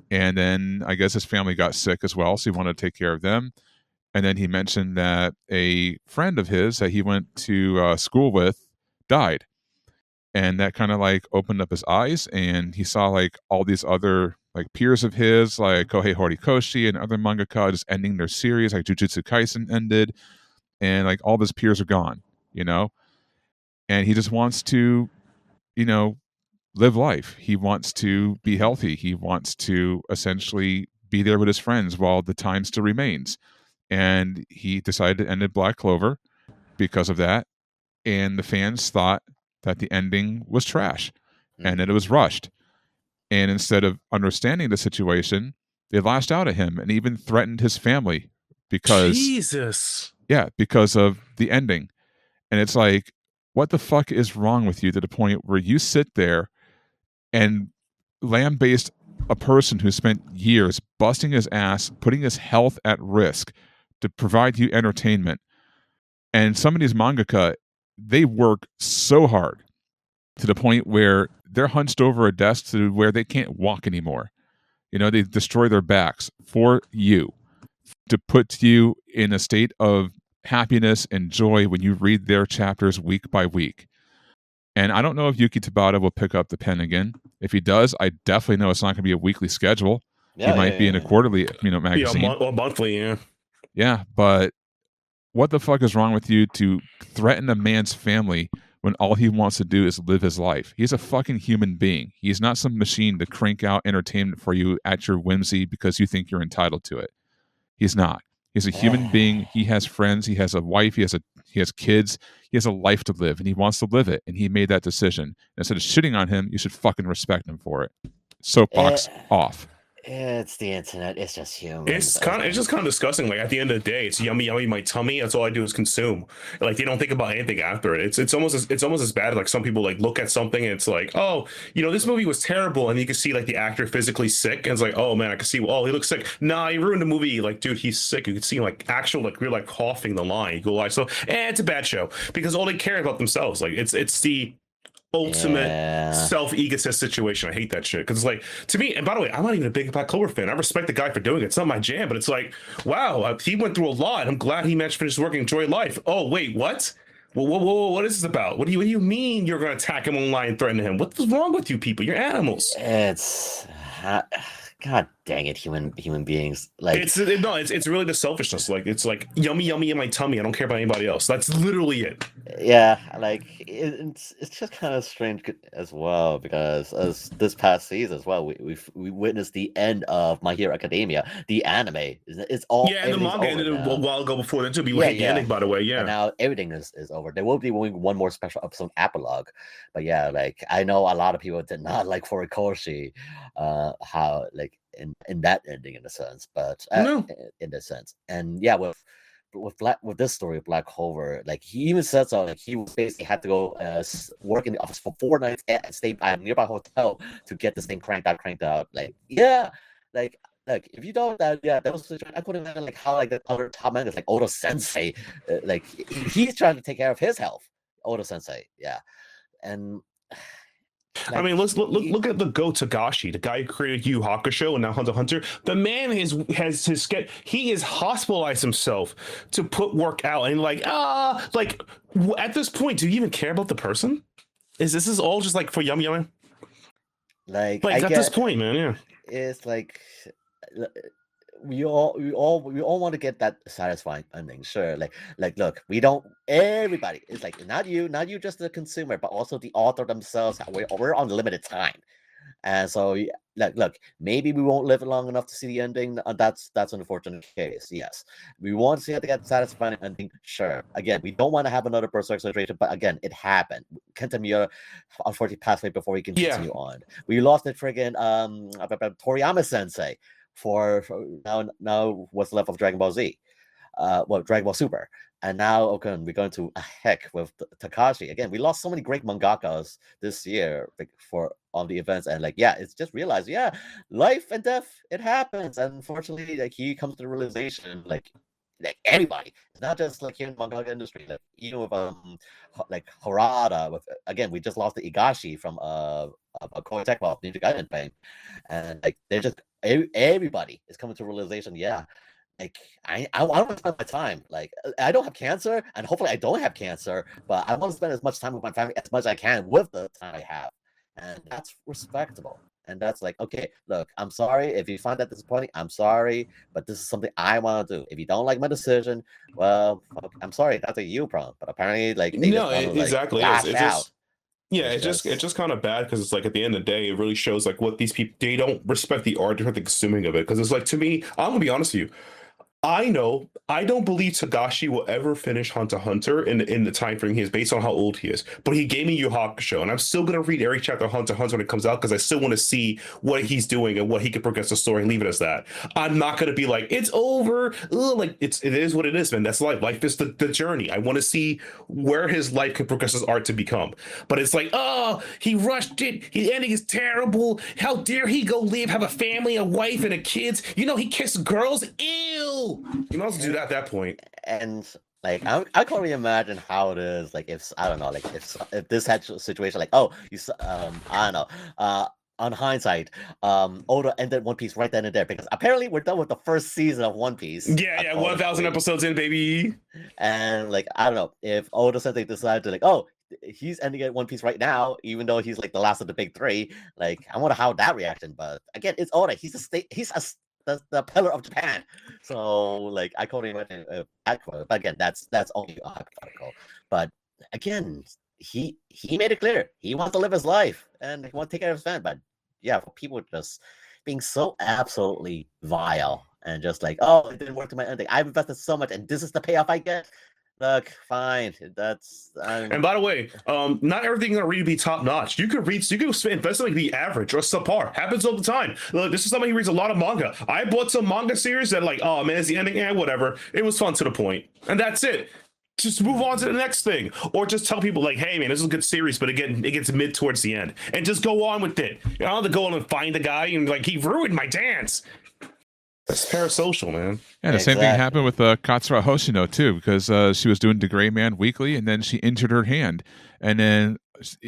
And then I guess his family got sick as well, so he wanted to take care of them. And then he mentioned that a friend of his that he went to school with died. And that kind of like opened up his eyes, and he saw like all these other like peers of his, like Kohei Horikoshi and other mangaka just ending their series, like Jujutsu Kaisen ended, and like all of his peers are gone, you know? And he just wants to, you know, live life. He wants to be healthy. He wants to essentially be there with his friends while the time still remains. And he decided to end Black Clover because of that. And the fans thought that the ending was trash and that it was rushed. And instead of understanding the situation, they lashed out at him and even threatened his family because because of the ending. And it's like, what the fuck is wrong with you to the point where you sit there and lambaste a person who spent years busting his ass, putting his health at risk to provide you entertainment? And some of these mangaka, they work so hard to the point where they're hunched over a desk to where they can't walk anymore. They destroy their backs for you, to put you in a state of happiness and joy when you read their chapters week by week. And I don't know if Yuki Tabata will pick up the pen again. If he does, I definitely know it's not going to be a weekly schedule. He might be in a quarterly, magazine. Or monthly, yeah. Yeah, but what the fuck is wrong with you to threaten a man's family when all he wants to do is live his life? He's a fucking human being. He's not some machine to crank out entertainment for you at your whimsy because you think you're entitled to it. He's not. He's a human being. He has friends. He has a wife. He has kids. He has a life to live, and he wants to live it. And he made that decision. Instead of shitting on him, you should fucking respect him for it. Soapbox off. It's the internet. It's just human. It's just kind of disgusting. Like, at the end of the day, it's yummy, yummy, my tummy. That's all I do is consume. Like, they don't think about anything after it. It's almost as bad. Like, some people like look at something and it's like, oh, this movie was terrible, and you can see like the actor physically sick, and it's like, oh man, I can see. Oh, he looks sick. Nah, he ruined the movie. Like, dude, he's sick. You can see like actual like we're like coughing the line. You go like, so it's a bad show because all they care about themselves. Like, it's the ultimate self-egotist situation. I hate that shit because it's like, to me, and by the way, I'm not even a big Black Clover fan. I respect the guy for doing it. It's not my jam, but it's like, wow, he went through a lot. I'm glad he managed to finish work and enjoy life. Oh wait, what? What is this about? What do you mean you're gonna attack him online and threaten him? What's wrong with you people? You're animals. It's God dang it, human beings. Like, it's really the selfishness. Like, it's like yummy, yummy in my tummy. I don't care about anybody else. That's literally it. Yeah, like it's just kind of strange as well, because as this past season as well, we witnessed the end of My Hero Academia, the anime. It's all and the manga ended a while ago before that too. We hate the ending, by the way. Yeah, and now everything is over. There will be one more special episode epilogue, but yeah, like, I know a lot of people did not like Horikoshi, how like in that ending in a sense, but in a sense, and yeah, with this story of Black Clover, like, he even said so. Like, he basically had to go work in the office for 4 nights and stay at a nearby hotel to get this thing cranked out. Like, yeah, like if you don't, that was I couldn't imagine like how like the other top mangas like Oda Sensei, like he's trying to take care of his health. Oda Sensei, yeah, and. Like, I mean, let's look at the Go Tagashi, the guy who created Yu Hakusho and now Hunter x Hunter. The man has his sketch. He has hospitalized himself to put work out, and at this point, do you even care about the person? Is this all just like for yum? Like at this point, man, yeah. It's like we all want to get that satisfying ending, sure. Like look, we don't. Everybody, it's like not you just the consumer, but also the author themselves. We're on limited time, and so like, look, maybe we won't live long enough to see the ending. That's an unfortunate case. Yes, we want to see how to get satisfying ending. Sure. Again, we don't want to have another Berserk situation, but again, it happened. Kenta Miura unfortunately passed away before we can continue on. We lost it friggin' Toriyama Sensei. For now what's left of Dragon Ball Z, Dragon Ball Super, and now we're going to heck with Takashi again. We lost so many great mangakas this year for all the events, and like, yeah, it's just realized, life and death, it happens, and unfortunately, like, he comes to the realization, like everybody, it's not just like here in the manga industry, like even with like Harada, with again, we just lost the Igashi from Koei Tecmo Ninja Gaiden fame, and like they're just everybody is coming to realization, like I want to spend my time, like I don't have cancer, and hopefully I don't have cancer, but I want to spend as much time with my family as much as I can with the time I have, and that's respectable. And that's like, okay, look, I'm sorry if you find that disappointing. I'm sorry, but this is something I want to do. If you don't like my decision, well, I'm sorry, that's a you problem. But apparently, like, they just want to, exactly. Lash out. It's just kind of bad because it's like, at the end of the day, it really shows like what these people, they don't respect the art, they're the consuming of it. Because it's like, to me, I'm gonna be honest with you, I don't believe Tagashi will ever finish Hunter x Hunter in the time frame he is, based on how old he is. But he gave me Yu Hakusho, and I'm still gonna read every chapter of Hunter x Hunter when it comes out, because I still want to see what he's doing and what he could progress the story and leave it as that. I'm not gonna be like, it's over. Ugh, like, it is what it is, man. That's life. Life is the journey. I want to see where his life could progress his art to become. But it's like, oh, he rushed it. His ending is terrible. How dare he go live, have a family, a wife, and a kids? He kissed girls. Ew. You might as well do that at that point. And Like I can't really imagine how it is. Like if I don't know, like if this had a situation like I don't know, on hindsight, Oda ended One Piece right then and there because apparently we're done with the first season of One Piece. Yeah, 1,000 episodes in, baby. And like I don't know if Oda Sensei decided to like, oh, he's ending at One Piece right now, even though he's like the last of the big three. Like I wonder how that reaction. But again, it's Oda. He's the pillar of Japan. So like I can't imagine that quote. But again, that's only a hypothetical. But again, he made it clear he wants to live his life and he wants to take care of his fan. But yeah, for people just being so absolutely vile and just like, oh, it didn't work to my ending. I've invested so much, and this is the payoff I get. Look, fine. That's And by the way, not everything gonna really be top notch. You could invest in like the average or subpar. Happens all the time. Look, this is somebody who reads a lot of manga. I bought some manga series that like, oh man, it's the ending and whatever. It was fun to the point, and that's it. Just move on to the next thing, or just tell people like, hey man, this is a good series, but it gets mid towards the end, and just go on with it. You don't have to go on and find the guy and like he ruined my dance. That's parasocial, man. Yeah, the same thing happened with Katsura Hoshino too, because she was doing The Gray Man weekly, and then she injured her hand. And then,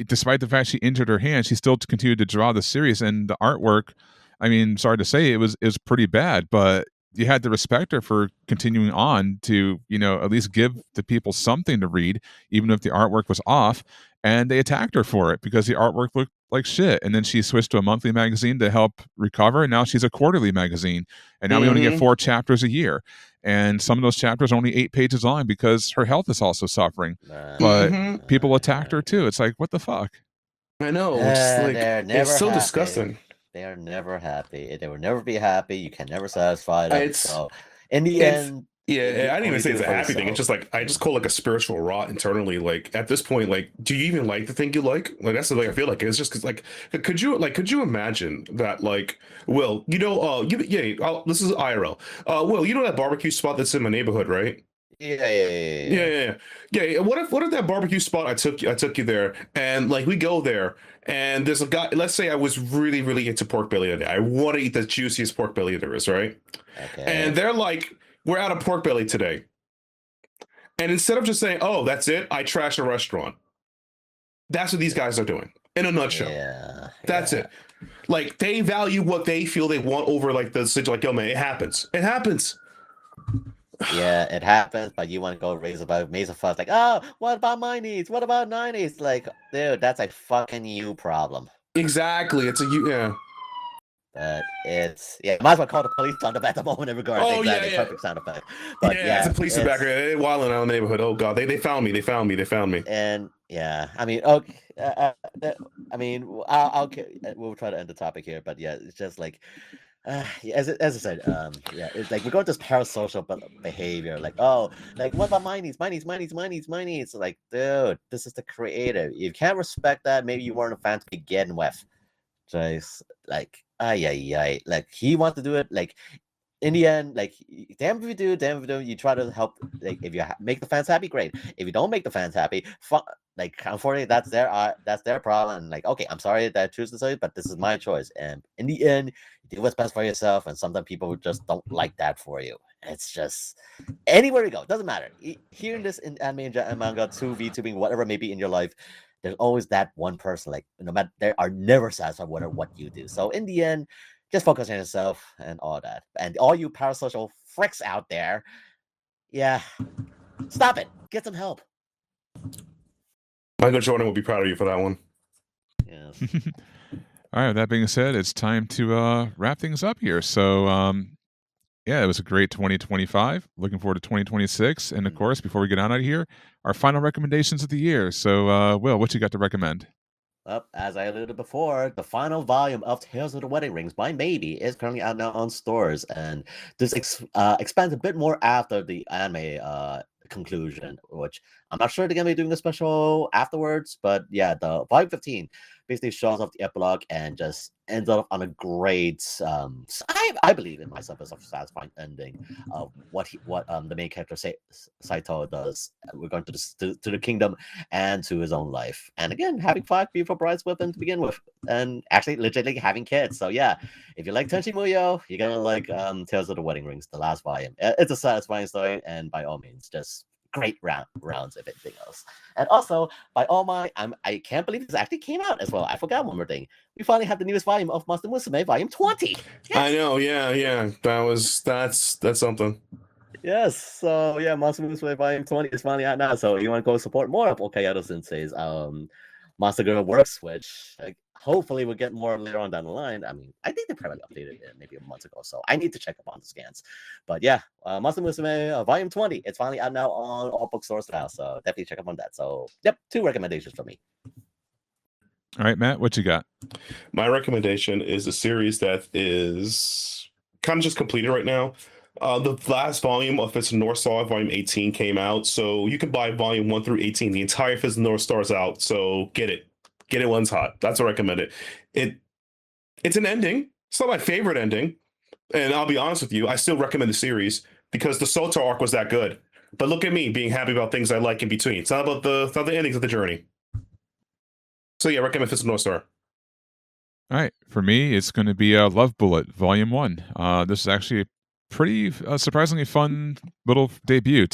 despite the fact she injured her hand, she still continued to draw the series. And the artwork, I mean, sorry to say, it was pretty bad, but you had to respect her for continuing on to, at least give the people something to read, even if the artwork was off. And they attacked her for it because the artwork looked like shit. And then she switched to a monthly magazine to help recover. And now she's a quarterly magazine. And now we only get 4 chapters a year. And some of those chapters are only 8 pages long because her health is also suffering. But people attacked her too. It's like, what the fuck? I know. It's so disgusting. They are never happy. They will never be happy. You can never satisfy them. So in the end, yeah, I didn't even say it's a happy thing. It's just like I just call it like a spiritual rot internally. Like at this point, like, do you even like the thing you like? Like that's the way I feel like it's just because like, could you imagine that like, Will, this is IRL. Will, you know that barbecue spot that's in my neighborhood, right? Yeah. What if that barbecue spot I took you there and like we go there and there's a guy, let's say I was really, really into pork belly today. I want to eat the juiciest pork belly there is, right? Okay. And they're like, we're out of pork belly today. And instead of just saying, oh, that's it, I trash a restaurant. That's what these guys are doing in a nutshell. Yeah. That's it. Like they value what they feel they want over like the situation. Like, yo, man, it happens. It happens. Yeah, it happens, but you want to go raise about Mesa fuss like, oh, what about my needs? What about 90s? Like, dude, that's a fucking you problem. Exactly. It's a you, yeah. But it's might as well call the police on them at the moment in regards to perfect sound effect. But it's a police back here. They're wilding out in the neighborhood. Oh god, they found me. And yeah, I mean, okay, we'll try to end the topic here. But yeah, it's just like, as I said, it's like we're going this parasocial behavior. Like, oh, like what about my needs? Like, dude, this is the creative. If you can't respect that, maybe you weren't a fan to begin with. Just like, like he wants to do it. Like in the end, like damn if you do, you try to help. Like if you make the fans happy, great. If you don't make the fans happy, like unfortunately that's their problem. And like, okay, I'm sorry that I choose to say, but this is my choice. And in the end, you do what's best for yourself. And sometimes people just don't like that for you. And it's just anywhere you go, doesn't matter. Hearing this in anime and manga, 2v2 whatever it may be in your life, there's always that one person, like no matter they are never satisfied with what you do. So in the end, just focus on yourself and all that. And all you parasocial fricks out there, stop it. Get some help. Michael Jordan will be proud of you for that one. Yes. All right. With that being said, it's time to wrap things up here. So, it was a great 2025. Looking forward to 2026. And of course, before we get out of here, our final recommendations of the year. So, Will, what you got to recommend? Well, as I alluded before, the final volume of Tales of the Wedding Rings by Maybe is currently out now on stores. And this expands a bit more after the anime conclusion, which I'm not sure they're going to be doing a special afterwards. But yeah, the volume 15 basically shows off the epilogue and just ends up on a great, I believe in myself as a satisfying ending of what the main character Saito does. We're going to the kingdom and to his own life, and again having 5 beautiful brides with him to begin with, and actually legitimately having kids. So yeah, if you like Tenchi Muyo, you're gonna like Tales of the Wedding Rings, the last volume. It's a satisfying story, and by all means, just great rounds, if anything else. And also, by all my, I can't believe this actually came out as well. I forgot one more thing. We finally have the newest volume of Master Musume, Volume 20. I Yes. know, yeah. That's something. Yes, so yeah, Master Musume Volume 20 is finally out now. So you want to go support more of Okayato Sensei's Monster Girl works, which hopefully we'll get more later on down the line. I mean, I think they probably updated it maybe a month ago, so I need to check up on the scans. But yeah, Master Musume Volume 20, it's finally out now on all bookstores now, so definitely check up on that. So yep, 2 recommendations from me. All right, Matt, what you got? My recommendation is a series that is kind of just completed right now. The last volume of Fist of North Star, Volume 18, came out, so you can buy Volume 1 through 18. The entire Fist of North Star is out, so get it when it's hot. That's what I recommend it. It's an ending. It's not my favorite ending, and I'll be honest with you, I still recommend the series because the Sota arc was that good. But look at me being happy about things I like in between. It's not about the endings of the journey. So yeah, recommend Fist of North Star. All right, for me, it's going to be Love Bullet, Volume 1. This is actually a pretty surprisingly fun little debut.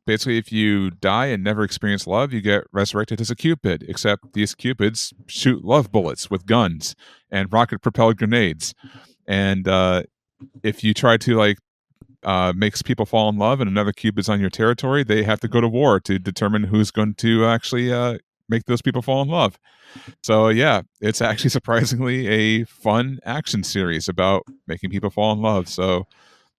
Basically, if you die and never experience love, you get resurrected as a Cupid, except these Cupids shoot love bullets with guns and rocket-propelled grenades. And if you try to makes people fall in love and another Cupid's on your territory, they have to go to war to determine who's going to actually make those people fall in love. So yeah, it's actually surprisingly a fun action series about making people fall in love. So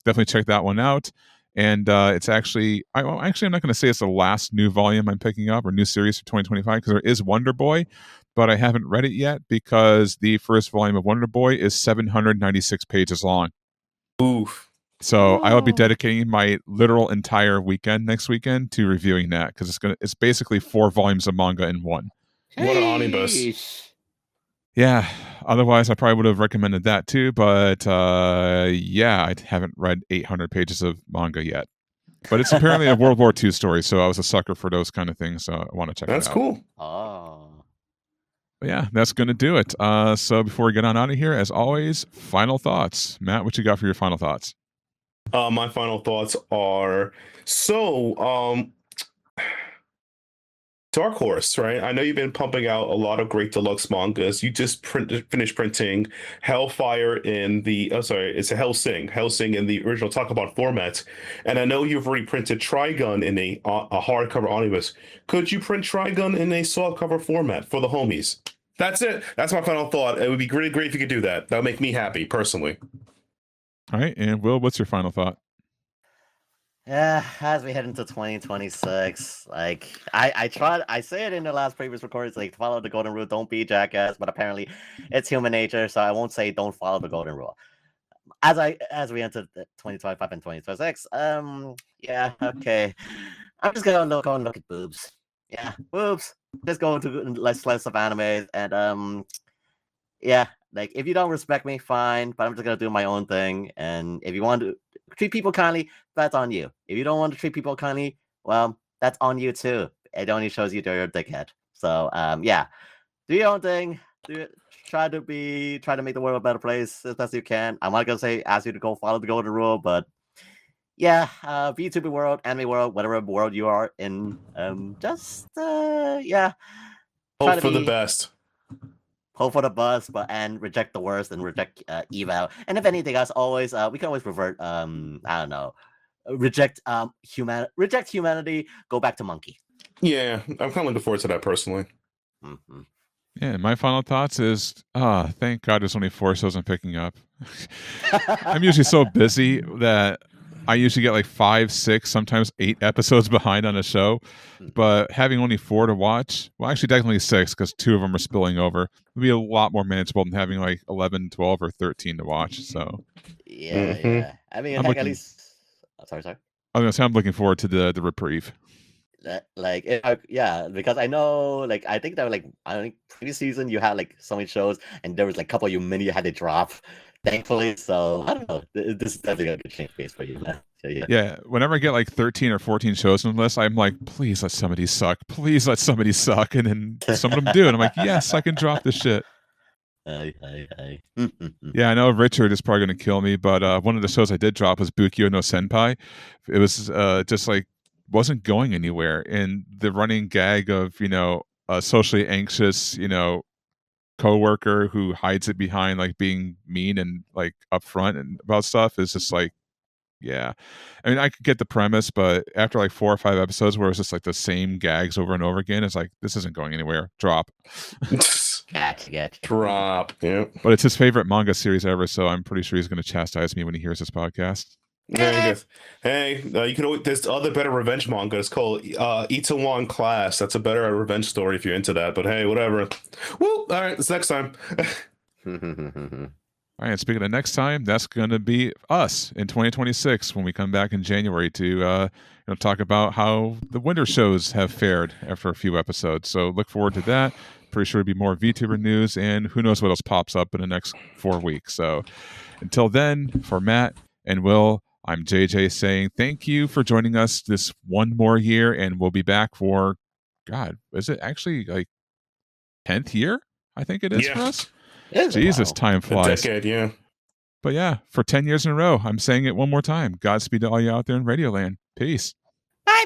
definitely check that one out. And it's actually, I'm not going to say it's the last new volume I'm picking up or new series for 2025 because there is Wonder Boy, but I haven't read it yet because the first volume of Wonder Boy is 796 pages long. Oof. So I will be dedicating my literal entire weekend next weekend to reviewing that because it's basically 4 volumes of manga in one. What an omnibus. Yeah, otherwise I probably would have recommended that too, but yeah, I haven't read 800 pages of manga yet. But it's apparently a World War II story, so I was a sucker for those kind of things, so I want to check That's it out. cool. Oh. But yeah, that's going to do it. So before we get on out of here, as always, final thoughts. Matt, what you got for your final thoughts? My final thoughts are Dark Horse, right? I know you've been pumping out a lot of great deluxe mangas. You just finished printing Hellfire in the it's a Hellsing in the original Talk About format, and I know you've already printed Trigun in a hardcover omnibus. Could you print Trigun in a softcover format for the homies? That's it. That's my final thought. It would be really great if you could do that. That would make me happy personally. All right, and Will, what's your final thought? Yeah, as we head into 2026, I say it in the last previous recordings, follow the golden rule, don't be a jackass, but apparently it's human nature, so I won't say don't follow the golden rule. As we enter 2025 and 2026, yeah, okay. I'm just gonna go and look at boobs. Yeah, boobs. Just go to less of anime, and yeah, if you don't respect me, fine, but I'm just gonna do my own thing, and if you want to treat people kindly, that's on you. If you don't want to treat people kindly, well, that's on you too. It only shows you you're a dickhead. So, yeah, do your own thing. Try to make the world a better place as best you can. I'm not gonna ask you to go follow the golden rule, but yeah, VTuber world, anime world, whatever world you are in, yeah. Hope for the best. Hope for the best, and reject the worst and reject evil. And if anything else, always we can always revert. I don't know, reject humanity. Go back to monkey. Yeah, I'm kind of looking forward to that personally. Mm-hmm. Yeah, my final thoughts is, thank God there's only 4 shows I'm picking up. I'm usually so busy that I usually get 5, 6, sometimes 8 episodes behind on a show. But having only 4 to watch, well, actually technically 6 because 2 of them are spilling over, would be a lot more manageable than having 11, 12, or 13 to watch. So yeah. I mean, at least. Sorry. I was gonna say I'm looking forward to the reprieve. Yeah, because I know, I think that I think previous season you had so many shows, and there was a couple you had to drop, thankfully. So I don't know, this is definitely a good change pace for you, man. So, yeah, whenever I get 13 or 14 shows on the list, I'm like, please let somebody suck, please let somebody suck, and then some of them do, and I'm like, yes, I can drop this shit. Yeah, I know Richard is probably going to kill me, but one of the shows I did drop was Bukyo no Senpai. It was just wasn't going anywhere. And the running gag of, a socially anxious, coworker who hides it behind like being mean and like upfront and about stuff is just like, yeah. I mean, I could get the premise, but after like 4 or 5 episodes where it's just like the same gags over and over again, it's like, this isn't going anywhere. Drop. Gotcha. Drop. Yeah. But it's his favorite manga series ever, so I'm pretty sure he's going to chastise me when he hears this podcast. Yeah, I guess. Hey, you can always, there's other better revenge manga. It's called A-01 Class. That's a better revenge story if you're into that. But hey, whatever. Well, all right, it's next time. All right, speaking of next time, that's going to be us in 2026 when we come back in January to talk about how the winter shows have fared after a few episodes. So look forward to that. Pretty sure it'll be more VTuber news, and who knows what else pops up in the next 4 weeks. So until then, for Matt and Will, I'm JJ saying thank you for joining us this one more year, and we'll be back for, God, is it actually like 10th year? I think it is for us. Jesus, time flies. A decade, yeah. But yeah, for 10 years in a row, I'm saying it one more time. Godspeed to all you out there in Radio Land. Peace. Bye.